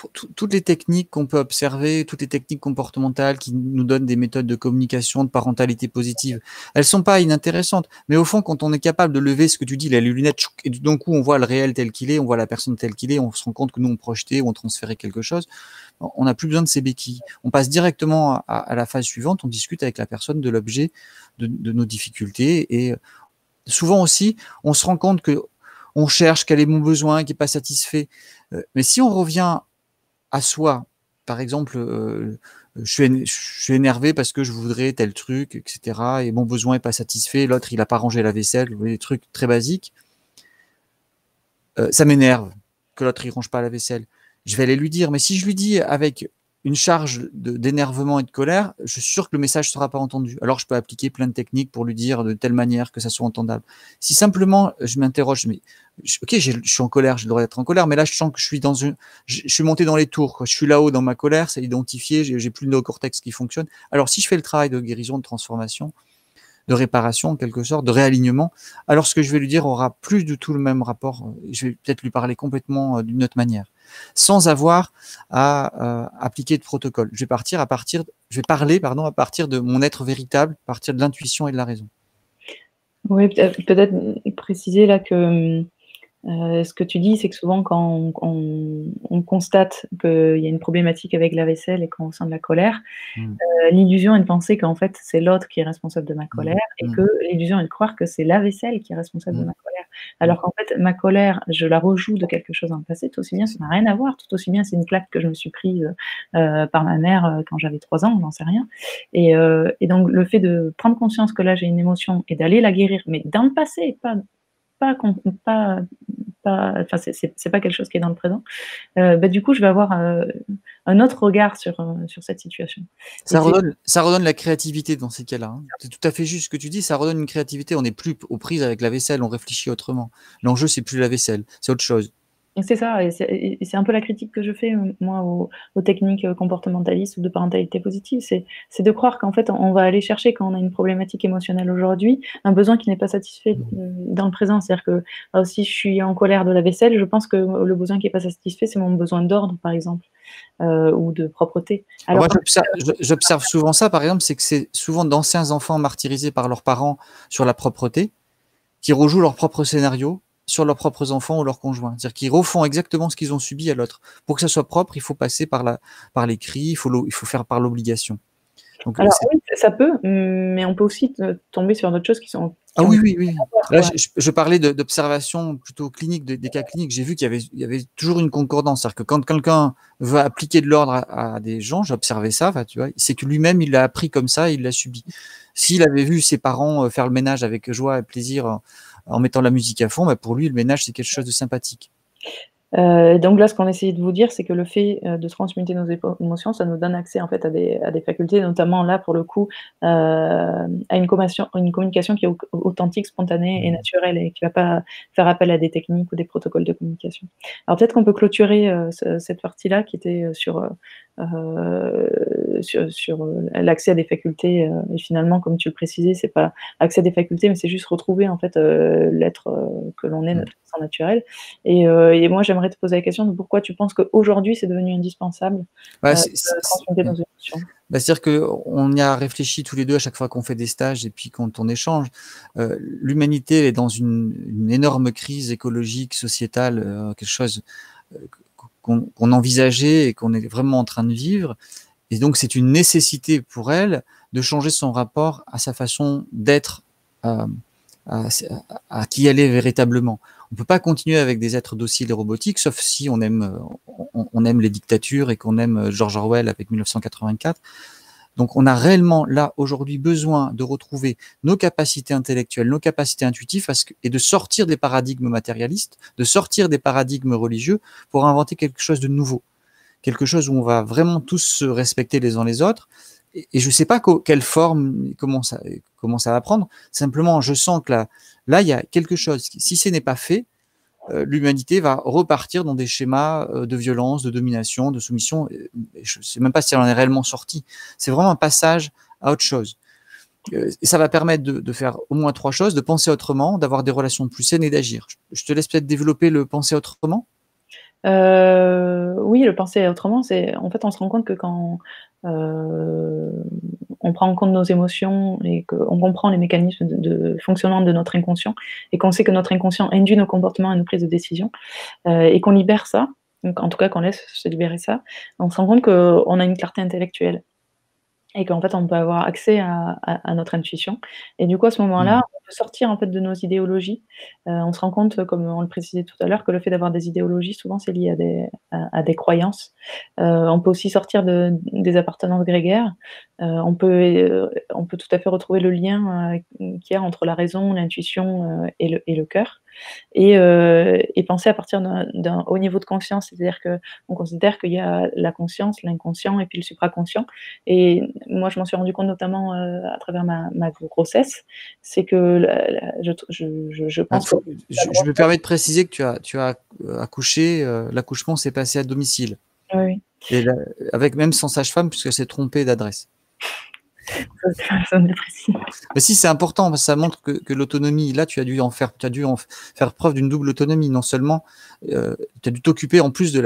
techniques qu'on peut observer, toutes les techniques comportementales qui nous donnent des méthodes de communication, de parentalité positive. Elles sont pas inintéressantes, mais au fond, quand on est capable de lever ce que tu dis, les lunettes, et d'un coup on voit le réel tel qu'il est, on voit la personne telle qu'il est, on se rend compte que nous on projetait ou on transférait quelque chose, on n'a plus besoin de ces béquilles. On passe directement à la phase suivante, on discute avec la personne de l'objet de nos difficultés, et souvent aussi, on se rend compte que on cherche quel est mon besoin qui n'est pas satisfait. Mais si on revient à soi, par exemple, je suis énervé parce que je voudrais tel truc, etc. Et mon besoin n'est pas satisfait, l'autre il n'a pas rangé la vaisselle, vous voyez, des trucs très basiques. Ça m'énerve que l'autre il range pas la vaisselle. Je vais aller lui dire, mais si je lui dis avec une charge d'énervement et de colère, je suis sûr que le message ne sera pas entendu. Alors, je peux appliquer plein de techniques pour lui dire de telle manière que ça soit entendable. Si simplement, je m'interroge, mais ok, je suis en colère, j'ai le droit d'être en colère, mais là, je sens que je suis je suis monté dans les tours, quoi. Je suis là-haut dans ma colère, c'est identifié, j'ai plus le néocortex qui fonctionne. Alors, si je fais le travail de guérison, de transformation, de réparation, en quelque sorte, de réalignement, alors ce que je vais lui dire aura plus du tout le même rapport. Je vais peut-être lui parler complètement d'une autre manière, sans avoir à appliquer de protocole. Je vais parler, à partir de mon être véritable, à partir de l'intuition et de la raison. Oui, peut-être préciser là que ce que tu dis, c'est que souvent quand on constate qu'il y a une problématique avec la vaisselle et qu'on ressent de la colère, l'illusion est de penser qu'en fait, c'est l'autre qui est responsable de ma colère, et que l'illusion est de croire que c'est la vaisselle qui est responsable de ma colère. Alors qu'en fait, ma colère, je la rejoue de quelque chose dans le passé, tout aussi bien, ça n'a rien à voir, tout aussi bien, c'est une claque que je me suis prise par ma mère quand j'avais 3 ans, j'en sais rien. Et donc le fait de prendre conscience que là, j'ai une émotion et d'aller la guérir, mais dans le passé, enfin, c'est pas quelque chose qui est dans le présent. Du coup, je vais avoir un autre regard sur cette situation. Ça redonne la créativité dans ces cas-là. Hein. C'est tout à fait juste ce que tu dis, ça redonne une créativité. On n'est plus aux prises avec la vaisselle, on réfléchit autrement. L'enjeu, c'est plus la vaisselle, c'est autre chose. C'est ça, et c'est un peu la critique que je fais, moi, aux techniques comportementalistes ou de parentalité positive, c'est de croire qu'en fait, on va aller chercher, quand on a une problématique émotionnelle aujourd'hui, un besoin qui n'est pas satisfait dans le présent. C'est-à-dire que si je suis en colère de la vaisselle, je pense que le besoin qui n'est pas satisfait, c'est mon besoin d'ordre, par exemple, ou de propreté. Alors, moi, j'observe souvent ça, par exemple, c'est que c'est souvent d'anciens enfants martyrisés par leurs parents sur la propreté, qui rejouent leur propre scénario sur leurs propres enfants ou leurs conjoints. C'est-à-dire qu'ils refont exactement ce qu'ils ont subi à l'autre. Pour que ça soit propre, il faut passer par les cris, il faut faire par l'obligation. Donc, alors oui, ça peut, mais on peut aussi tomber sur d'autres choses qui sont... Oui. Là, je parlais d'observation plutôt clinique, des cas cliniques. J'ai vu qu'il y avait toujours une concordance. C'est-à-dire que quand quelqu'un veut appliquer de l'ordre à des gens, j'observais ça, tu vois, c'est que lui-même, il l'a appris comme ça, il l'a subi. S'il avait vu ses parents faire le ménage avec joie et plaisir en mettant la musique à fond, bah, pour lui, le ménage, c'est quelque chose de sympathique. Donc là, ce qu'on essayait de vous dire, c'est que le fait de transmuter nos émotions, ça nous donne accès en fait à des facultés, notamment là pour le coup, à une communication qui est authentique, spontanée et naturelle et qui va pas faire appel à des techniques ou des protocoles de communication. Alors peut-être qu'on peut clôturer cette partie-là qui était sur l'accès à des facultés et finalement, comme tu le précisais, c'est pas accès à des facultés, mais c'est juste retrouver en fait l'être que l'on est, notre façon naturelle. Et moi, j'aimerais te poser la question de pourquoi tu penses qu'aujourd'hui, c'est devenu indispensable de transmettre nos émotions. C'est-à-dire qu'on y a réfléchi tous les deux à chaque fois qu'on fait des stages et puis quand on échange. L'humanité est dans une énorme crise écologique, sociétale, quelque chose qu'on envisageait et qu'on est vraiment en train de vivre. Et donc, c'est une nécessité pour elle de changer son rapport à sa façon d'être, à qui elle est véritablement. On ne peut pas continuer avec des êtres dociles et robotiques, sauf si on aime les dictatures et qu'on aime George Orwell avec 1984. Donc, on a réellement, là, aujourd'hui, besoin de retrouver nos capacités intellectuelles, nos capacités intuitives et de sortir des paradigmes matérialistes, de sortir des paradigmes religieux pour inventer quelque chose de nouveau. Quelque chose où on va vraiment tous se respecter les uns les autres. Et je ne sais pas quelle forme, comment ça va prendre. Simplement, je sens que là, il y a quelque chose. Si ce n'est pas fait, l'humanité va repartir dans des schémas de violence, de domination, de soumission. Je ne sais même pas si elle en est réellement sortie. C'est vraiment un passage à autre chose. Et ça va permettre de faire au moins 3 choses, de penser autrement, d'avoir des relations plus saines et d'agir. Je te laisse peut-être développer le penser autrement. Oui, le penser autrement, c'est en fait, on se rend compte que quand on prend en compte nos émotions et qu'on comprend les mécanismes de fonctionnement de notre inconscient et qu'on sait que notre inconscient induit nos comportements et nos prises de décision et qu'on libère ça, donc en tout cas qu'on laisse se libérer ça, on se rend compte qu'on a une clarté intellectuelle. Et qu'en fait, on peut avoir accès à notre intuition. Et du coup, à ce moment-là, on peut sortir en fait de nos idéologies. On se rend compte, comme on le précisait tout à l'heure, que le fait d'avoir des idéologies, souvent, c'est lié à des croyances. On peut aussi sortir des appartenances grégaires. On peut tout à fait retrouver le lien qu'il y a entre la raison, l'intuition et le cœur. Et penser à partir d'un haut niveau de conscience, c'est-à-dire qu'on considère qu'il y a la conscience, l'inconscient et puis le supraconscient. Et moi, je m'en suis rendu compte notamment à travers ma grossesse, c'est que je pense que je me permets de préciser que tu as accouché, l'accouchement s'est passé à domicile. Oui. Et là, avec même sans sage-femme, puisqu'elle s'est trompée d'adresse. Mais si, c'est important, parce que ça montre que l'autonomie, là, tu as dû en faire preuve d'une double autonomie. Non seulement, tu as dû t'occuper en plus de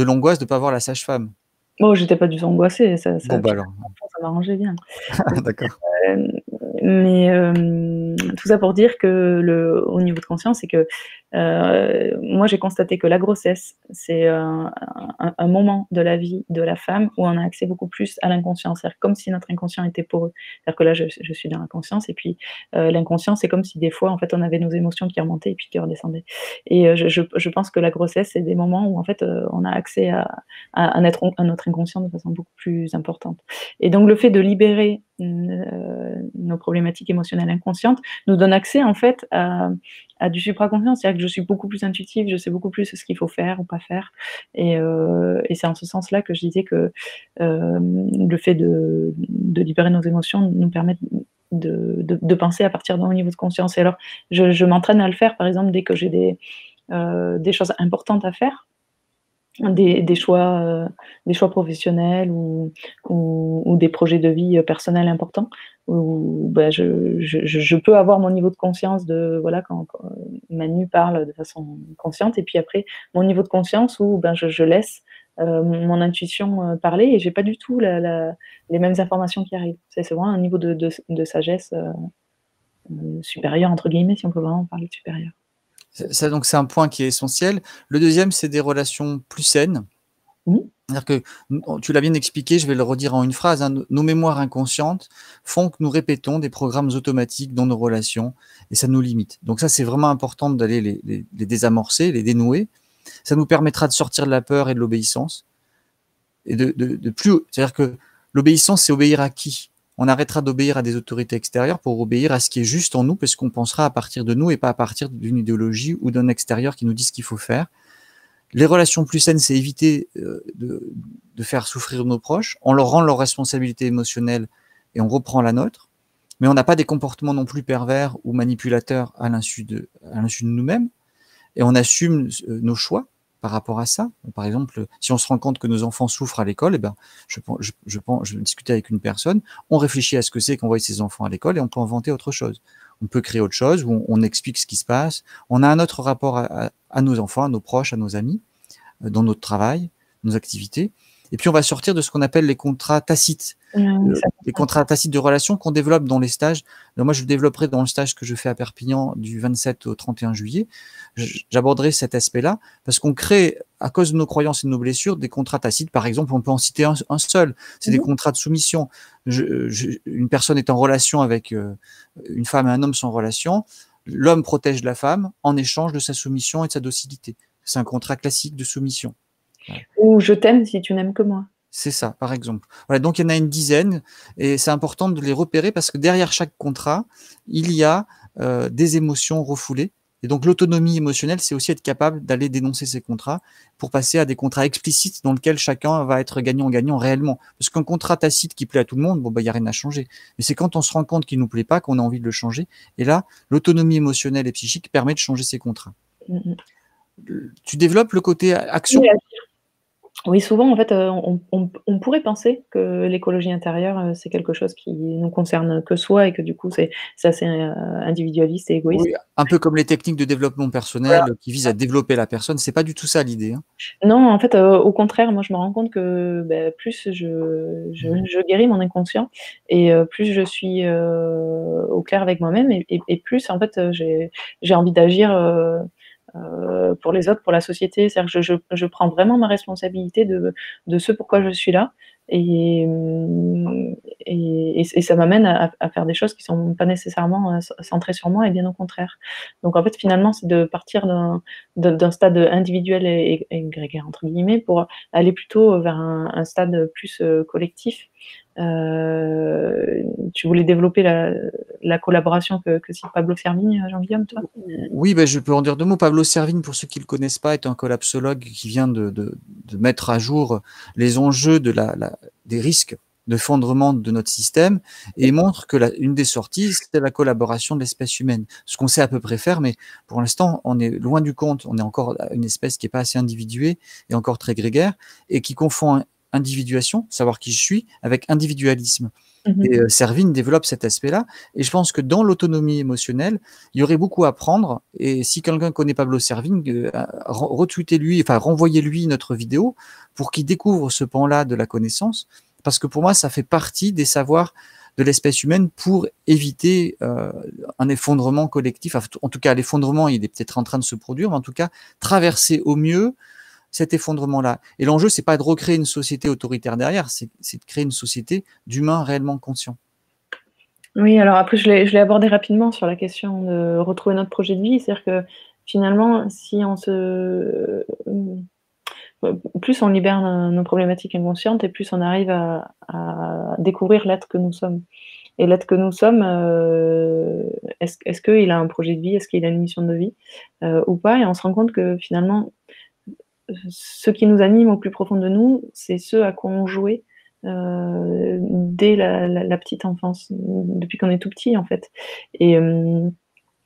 l'angoisse de ne pas voir la sage-femme. Oh, j'étais pas du tout angoissée, ça Alors. m'arrangeait bien. D'accord. Mais tout ça pour dire que au niveau de conscience, c'est que moi j'ai constaté que la grossesse, c'est un moment de la vie de la femme où on a accès beaucoup plus à l'inconscient. C'est-à-dire comme si notre inconscient était poreux. C'est-à-dire que là, je suis dans la conscience et puis l'inconscient, c'est comme si des fois, en fait, on avait nos émotions qui remontaient et puis qui redescendaient. Et je pense que la grossesse, c'est des moments où, en fait, on a accès à notre inconscient de façon beaucoup plus importante. Et donc le fait de libérer nos problématiques émotionnelles inconscientes nous donne accès en fait à du supraconscient, c'est-à-dire que je suis beaucoup plus intuitive, je sais beaucoup plus ce qu'il faut faire ou pas faire, et c'est en ce sens-là que je disais que le fait de libérer nos émotions nous permet de penser à partir d'un niveau de conscience. Et alors, je m'entraîne à le faire, par exemple, dès que j'ai des choses importantes à faire, des choix professionnels ou des projets de vie personnels importants où bah, je peux avoir mon niveau de conscience de voilà quand Manu parle de façon consciente et puis après mon niveau de conscience où ben je laisse mon intuition parler et j'ai pas du tout les mêmes informations qui arrivent. C'est vraiment un niveau de sagesse supérieur entre guillemets si on peut vraiment parler de supérieur. Ça, donc, c'est un point qui est essentiel. Le deuxième, c'est des relations plus saines. C'est-à-dire que, tu l'as bien expliqué, je vais le redire en une phrase, hein, nos mémoires inconscientes font que nous répétons des programmes automatiques dans nos relations et ça nous limite. Donc ça, c'est vraiment important d'aller les désamorcer, les dénouer. Ça nous permettra de sortir de la peur et de l'obéissance. Et de plus, c'est-à-dire que l'obéissance, c'est obéir à qui? on arrêtera d'obéir à des autorités extérieures pour obéir à ce qui est juste en nous, parce qu'on pensera à partir de nous et pas à partir d'une idéologie ou d'un extérieur qui nous dit ce qu'il faut faire. Les relations plus saines, c'est éviter de faire souffrir nos proches. On leur rend leur responsabilité émotionnelle et on reprend la nôtre. Mais on n'a pas des comportements non plus pervers ou manipulateurs à l'insu de nous-mêmes. Et on assume nos choix par rapport à ça. Par exemple, si on se rend compte que nos enfants souffrent à l'école, eh ben, je discutais avec une personne, on réfléchit à ce que c'est qu'envoyer ses enfants à l'école et on peut inventer autre chose. On peut créer autre chose où on explique ce qui se passe. On a un autre rapport à nos enfants, à nos proches, à nos amis, dans notre travail, nos activités. Et puis, on va sortir de ce qu'on appelle les contrats tacites. Les contrats tacites de relations qu'on développe dans les stages. Alors moi, je le développerai dans le stage que je fais à Perpignan du 27 au 31 juillet. J'aborderai cet aspect-là parce qu'on crée, à cause de nos croyances et de nos blessures, des contrats tacites. Par exemple, on peut en citer un seul. C'est des contrats de soumission. Une personne est en relation avec une femme et un homme sans relation. L'homme protège la femme en échange de sa soumission et de sa docilité. C'est un contrat classique de soumission. Ou je t'aime si tu n'aimes que moi. C'est ça, par exemple. Voilà, donc il y en a une dizaine et c'est important de les repérer parce que derrière chaque contrat, il y a des émotions refoulées. Et donc l'autonomie émotionnelle, c'est aussi être capable d'aller dénoncer ces contrats pour passer à des contrats explicites dans lesquels chacun va être gagnant-gagnant réellement. Parce qu'un contrat tacite qui plaît à tout le monde, bon, bah, il n'y a rien à changer. Mais c'est quand on se rend compte qu'il ne nous plaît pas qu'on a envie de le changer. Et là, l'autonomie émotionnelle et psychique permet de changer ces contrats. Tu développes le côté action? Oui, souvent, en fait, on pourrait penser que l'écologie intérieure, c'est quelque chose qui nous concerne que soi et que du coup, c'est assez individualiste et égoïste. Oui, un peu comme les techniques de développement personnel qui visent à développer la personne. C'est pas du tout ça l'idée. Hein. Non, en fait, au contraire, moi, je me rends compte que plus je guéris mon inconscient et plus je suis au clair avec moi-même et plus, en fait, j'ai envie d'agir pour les autres, pour la société. C'est-à-dire que je prends vraiment ma responsabilité de ce pourquoi je suis là et ça m'amène à faire des choses qui sont pas nécessairement centrées sur moi et bien au contraire. Donc en fait, finalement, c'est de partir d'un stade individuel et grégaire entre guillemets pour aller plutôt vers un stade plus collectif. Tu voulais développer la collaboration que cite Pablo Servigne, Jean-Guillaume, toi? Oui, ben, je peux en dire deux mots. Pablo Servigne, pour ceux qui ne le connaissent pas, est un collapsologue qui vient de mettre à jour les enjeux des risques d'effondrement de notre système et montre que une des sorties, c'est la collaboration de l'espèce humaine. Ce qu'on sait à peu près faire, mais pour l'instant, on est loin du compte. On est encore une espèce qui n'est pas assez individuée et encore très grégaire et qui confond individuation, savoir qui je suis, avec individualisme. Et Servigne développe cet aspect-là. Et je pense que dans l'autonomie émotionnelle, il y aurait beaucoup à prendre. Et si quelqu'un connaît Pablo Servigne, retweetez-lui, enfin renvoyez-lui notre vidéo pour qu'il découvre ce pan-là de la connaissance. Parce que pour moi, ça fait partie des savoirs de l'espèce humaine pour éviter un effondrement collectif. En tout cas, l'effondrement, il est peut-être en train de se produire, mais en tout cas, traverser au mieux cet effondrement-là. Et l'enjeu, c'est pas de recréer une société autoritaire derrière, c'est de créer une société d'humains réellement conscients. Oui, alors après, je l'ai abordé rapidement sur la question de retrouver notre projet de vie. C'est-à-dire que finalement, si on plus on libère nos problématiques inconscientes et plus on arrive à découvrir l'être que nous sommes. Et l'être que nous sommes, est-ce qu'il a un projet de vie, est-ce qu'il a une mission de vie ou pas? Et on se rend compte que finalement, ce qui nous anime au plus profond de nous, c'est ce à quoi on jouait dès la petite enfance, depuis qu'on est tout petit en fait. Et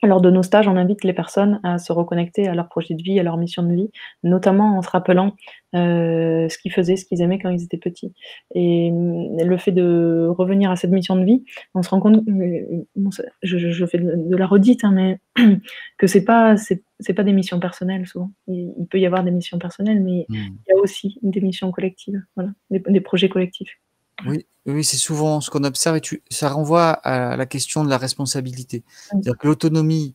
lors de nos stages, on invite les personnes à se reconnecter à leur projet de vie, à leur mission de vie, notamment en se rappelant ce qu'ils faisaient, ce qu'ils aimaient quand ils étaient petits. Et le fait de revenir à cette mission de vie, on se rend compte, bon, je fais de la redite, hein, mais que c'est pas des missions personnelles souvent. Il peut y avoir des missions personnelles, mais il y a aussi des missions collectives, voilà, des projets collectifs. Oui, oui, c'est souvent ce qu'on observe et ça renvoie à la question de la responsabilité. C'est-à-dire que l'autonomie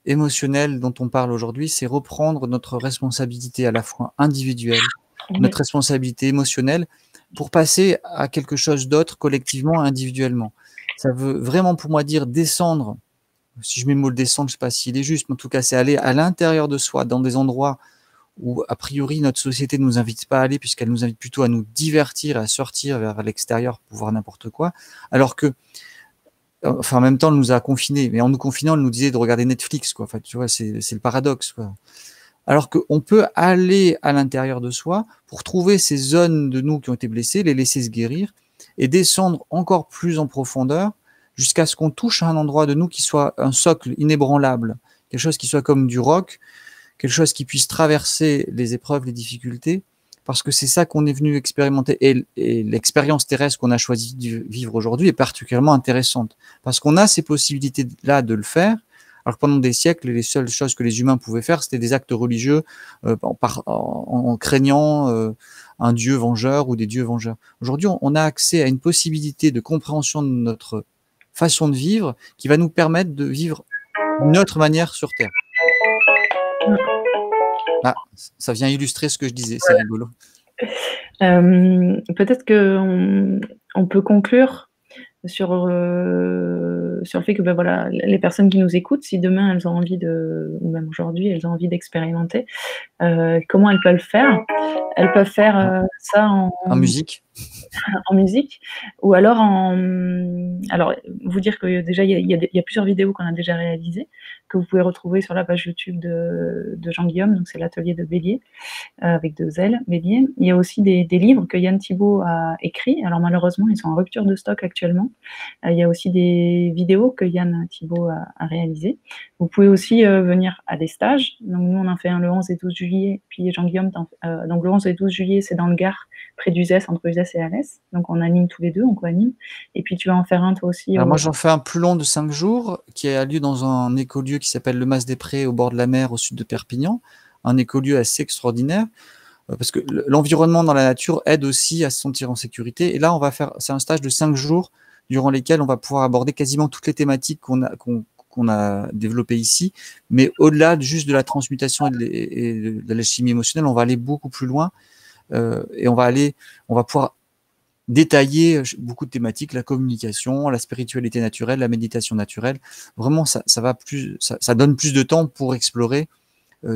émotionnelle dont on parle aujourd'hui, c'est reprendre notre responsabilité à la fois individuelle, notre responsabilité émotionnelle, pour passer à quelque chose d'autre collectivement, individuellement. Ça veut vraiment pour moi dire descendre, si je mets le mot descendre, je ne sais pas s'il est juste, mais en tout cas c'est aller à l'intérieur de soi, dans des endroits où a priori notre société ne nous invite pas à aller, puisqu'elle nous invite plutôt à nous divertir, à sortir vers l'extérieur pour voir n'importe quoi, alors que, enfin, en même temps, elle nous a confinés, mais en nous confinant, elle nous disait de regarder Netflix, quoi. Enfin, tu vois, c'est le paradoxe, quoi. Alors qu'on peut aller à l'intérieur de soi pour trouver ces zones de nous qui ont été blessées, les laisser se guérir et descendre encore plus en profondeur jusqu'à ce qu'on touche à un endroit de nous qui soit un socle inébranlable, quelque chose qui soit comme du roc, quelque chose qui puisse traverser les épreuves, les difficultés, parce que c'est ça qu'on est venu expérimenter. Et l'expérience terrestre qu'on a choisi de vivre aujourd'hui est particulièrement intéressante, parce qu'on a ces possibilités-là de le faire, alors que pendant des siècles, les seules choses que les humains pouvaient faire, c'était des actes religieux en craignant un dieu vengeur ou des dieux vengeurs. Aujourd'hui, on a accès à une possibilité de compréhension de notre façon de vivre qui va nous permettre de vivre d'une autre manière sur Terre. Ah, ça vient illustrer ce que je disais, c'est rigolo. Peut-être qu'on peut conclure sur le fait que, ben voilà, les personnes qui nous écoutent, si demain elles ont envie ou même aujourd'hui, elles ont envie d'expérimenter, comment elles peuvent le faire? Elles peuvent faire ça En musique. en musique, ou alors alors vous dire que déjà il y a plusieurs vidéos qu'on a déjà réalisées, que vous pouvez retrouver sur la page YouTube de Jean-Guillaume, donc c'est l'atelier de Bélier, avec 2 L, Bélier. Il y a aussi des livres que Yann Thibault a écrits, alors malheureusement ils sont en rupture de stock actuellement. Il y a aussi des vidéos que Yann Thibault a réalisées. Vous pouvez aussi venir à des stages, donc nous on en fait un le 11 et 12 juillet, puis Jean-Guillaume, donc le 11 et 12 juillet c'est dans le Gard, près d'Uzès, entre Uzès et Alès, donc on anime tous les deux, on co-anime, et puis tu vas en faire un toi aussi. Alors moi j'en fais un plus long de 5 jours, qui a lieu dans un écolieu qui s'appelle le Mas des Prés, au bord de la mer, au sud de Perpignan, un écolieu assez extraordinaire, parce que l'environnement dans la nature aide aussi à se sentir en sécurité, et là c'est un stage de 5 jours, durant lesquels on va pouvoir aborder quasiment toutes les thématiques qu'on a développées ici, mais au-delà juste de la transmutation et de la chimie émotionnelle, on va aller beaucoup plus loin, et on va pouvoir détailler beaucoup de thématiques, la communication, la spiritualité naturelle, la méditation naturelle. Vraiment, ça donne plus de temps pour explorer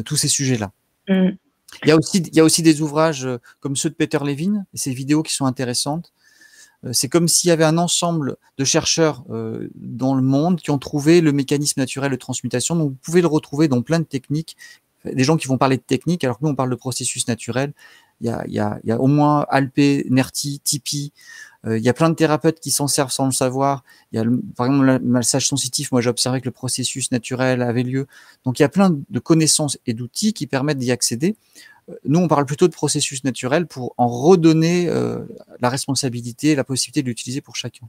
tous ces sujets-là. Il y a aussi des ouvrages comme ceux de Peter Levine, et ces vidéos qui sont intéressantes. C'est comme s'il y avait un ensemble de chercheurs dans le monde qui ont trouvé le mécanisme naturel de transmutation. Donc, vous pouvez le retrouver dans plein de techniques. Des gens qui vont parler de technique, alors que nous, on parle de processus naturel. Il y a au moins Alpé, Nerti, Tipeee. Il y a plein de thérapeutes qui s'en servent sans le savoir. Il y a par exemple le massage sensitif. Moi, j'ai observé que le processus naturel avait lieu. Donc, il y a plein de connaissances et d'outils qui permettent d'y accéder. Nous, on parle plutôt de processus naturel pour en redonner la responsabilité et la possibilité de l'utiliser pour chacun.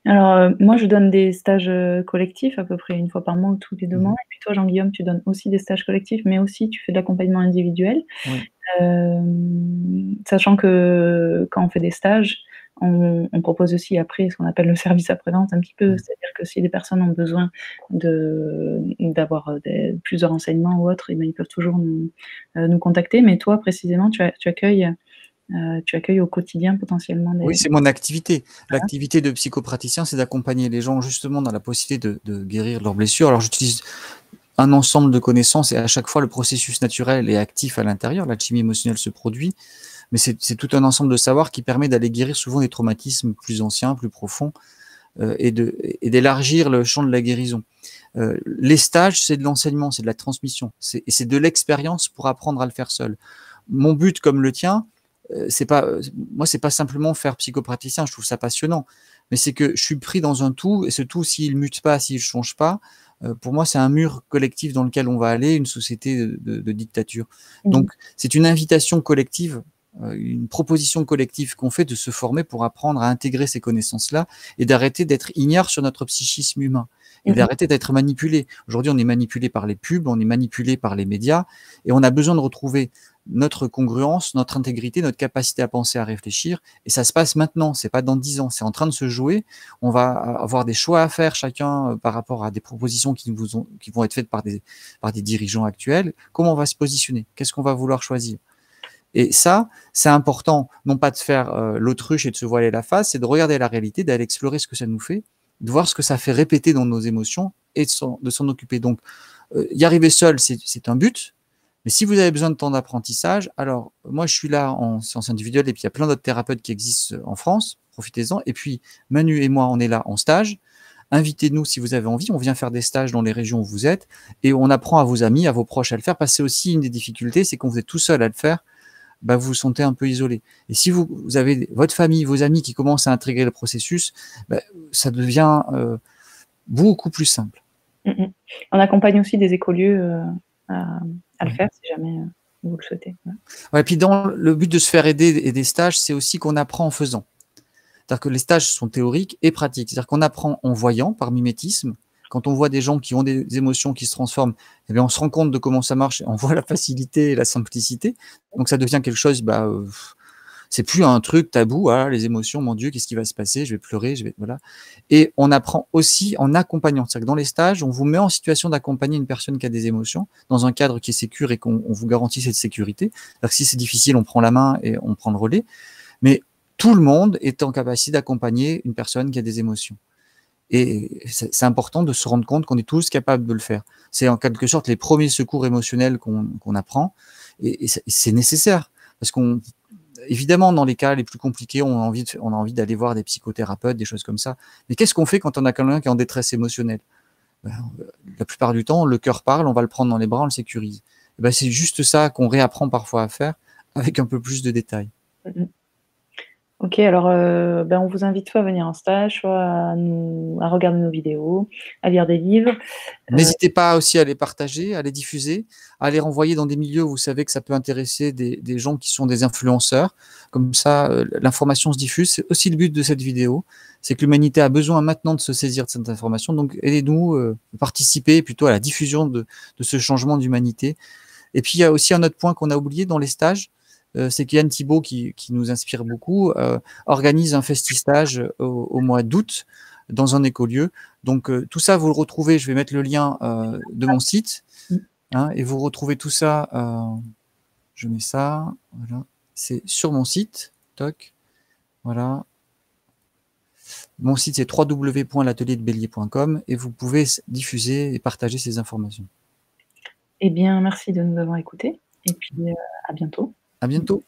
Alors, moi, je donne des stages collectifs à peu près 1 fois par mois ou tous les 2 mois. Et puis toi, Jean-Guillaume, tu donnes aussi des stages collectifs, mais aussi tu fais de l'accompagnement individuel. Oui. Sachant que quand on fait des stages, on propose aussi après ce qu'on appelle le service après-vente un petit peu. C'est-à-dire que si des personnes ont besoin d'avoir plus de renseignements ou autres, et ben, ils peuvent toujours nous contacter. Mais toi, précisément, tu accueilles au quotidien potentiellement des... Oui, c'est mon activité. L'activité de psychopraticien, c'est d'accompagner les gens justement dans la possibilité de guérir leurs blessures. Alors, j'utilise un ensemble de connaissances et à chaque fois, le processus naturel est actif à l'intérieur. La chimie émotionnelle se produit, mais c'est tout un ensemble de savoirs qui permet d'aller guérir souvent des traumatismes plus anciens, plus profonds, et d'élargir le champ de la guérison. Les stages, c'est de l'enseignement, c'est de la transmission, et c'est de l'expérience pour apprendre à le faire seul. Mon but, comme le tien, c'est pas simplement faire psychopraticien, je trouve ça passionnant, mais c'est que je suis pris dans un tout, et ce tout, s'il mute pas, s'il change pas, pour moi, c'est un mur collectif dans lequel on va aller, une société de dictature. Donc, c'est une invitation collective, une proposition collective qu'on fait de se former pour apprendre à intégrer ces connaissances-là et d'arrêter d'être ignare sur notre psychisme humain et d'arrêter d'être manipulé. Aujourd'hui, on est manipulé par les pubs, on est manipulé par les médias et on a besoin de retrouver notre congruence, notre intégrité, notre capacité à penser, à réfléchir. Et ça se passe maintenant, c'est pas dans 10 ans, c'est en train de se jouer. On va avoir des choix à faire chacun par rapport à des propositions qui vont être faites par des dirigeants actuels. Comment on va se positionner? Qu'est-ce qu'on va vouloir choisir? Et ça, c'est important, non pas de faire l'autruche et de se voiler la face, c'est de regarder la réalité, d'aller explorer ce que ça nous fait, de voir ce que ça fait répéter dans nos émotions et de s'en occuper. Donc, y arriver seul, c'est un but, Mais si vous avez besoin de temps d'apprentissage, alors moi je suis là en séance individuelle et puis il y a plein d'autres thérapeutes qui existent en France, profitez-en. Et puis Manu et moi, on est là en stage. Invitez-nous si vous avez envie, on vient faire des stages dans les régions où vous êtes et on apprend à vos amis, à vos proches à le faire, parce que c'est aussi une des difficultés, c'est quand vous êtes tout seul à le faire, bah, vous vous sentez un peu isolé. Et si vous avez votre famille, vos amis qui commencent à intégrer le processus, bah, ça devient beaucoup plus simple. On accompagne aussi des écolieux à le faire si jamais vous le souhaitez. Ouais. Ouais, et puis dans le but de se faire aider et des stages, c'est aussi qu'on apprend en faisant. C'est-à-dire que les stages sont théoriques et pratiques. C'est-à-dire qu'on apprend en voyant, par mimétisme. Quand on voit des gens qui ont des émotions qui se transforment, eh bien on se rend compte de comment ça marche et on voit la facilité et la simplicité. Donc ça devient quelque chose, c'est plus un truc tabou, ah, les émotions, mon Dieu, qu'est-ce qui va se passer? Je vais pleurer, voilà. Et on apprend aussi en accompagnant. C'est-à-dire que dans les stages, on vous met en situation d'accompagner une personne qui a des émotions dans un cadre qui est sécure et qu'on vous garantit cette sécurité. C'est-à-dire que si c'est difficile, on prend la main et on prend le relais. Mais tout le monde est en capacité d'accompagner une personne qui a des émotions. Et c'est important de se rendre compte qu'on est tous capables de le faire. C'est en quelque sorte les premiers secours émotionnels qu'on apprend. Et c'est nécessaire. Parce qu'on, évidemment, dans les cas les plus compliqués, on a envie d'aller voir des psychothérapeutes, des choses comme ça. Mais qu'est-ce qu'on fait quand on a quelqu'un qui est en détresse émotionnelle? La plupart du temps, le cœur parle, on va le prendre dans les bras, on le sécurise. C'est juste ça qu'on réapprend parfois à faire avec un peu plus de détails. Ok, alors on vous invite soit à venir en stage, soit à regarder nos vidéos, à lire des livres. N'hésitez pas aussi à les partager, à les diffuser, à les renvoyer dans des milieux où vous savez que ça peut intéresser des gens qui sont des influenceurs. Comme ça, l'information se diffuse. C'est aussi le but de cette vidéo. C'est que l'humanité a besoin maintenant de se saisir de cette information. Donc, aidez-nous, participez plutôt à la diffusion de ce changement d'humanité. Et puis, il y a aussi un autre point qu'on a oublié dans les stages, c'est qu'Yann Thibault, qui nous inspire beaucoup, organise un festistage au mois d'août dans un écolieu. Donc, tout ça, vous le retrouvez, je vais mettre le lien de mon site, hein, et vous retrouvez tout ça, je mets ça, voilà, c'est sur mon site, toc, voilà. Mon site, c'est www.l'atelierdebélier.com et vous pouvez diffuser et partager ces informations. Eh bien, merci de nous avoir écoutés et puis à bientôt. À bientôt.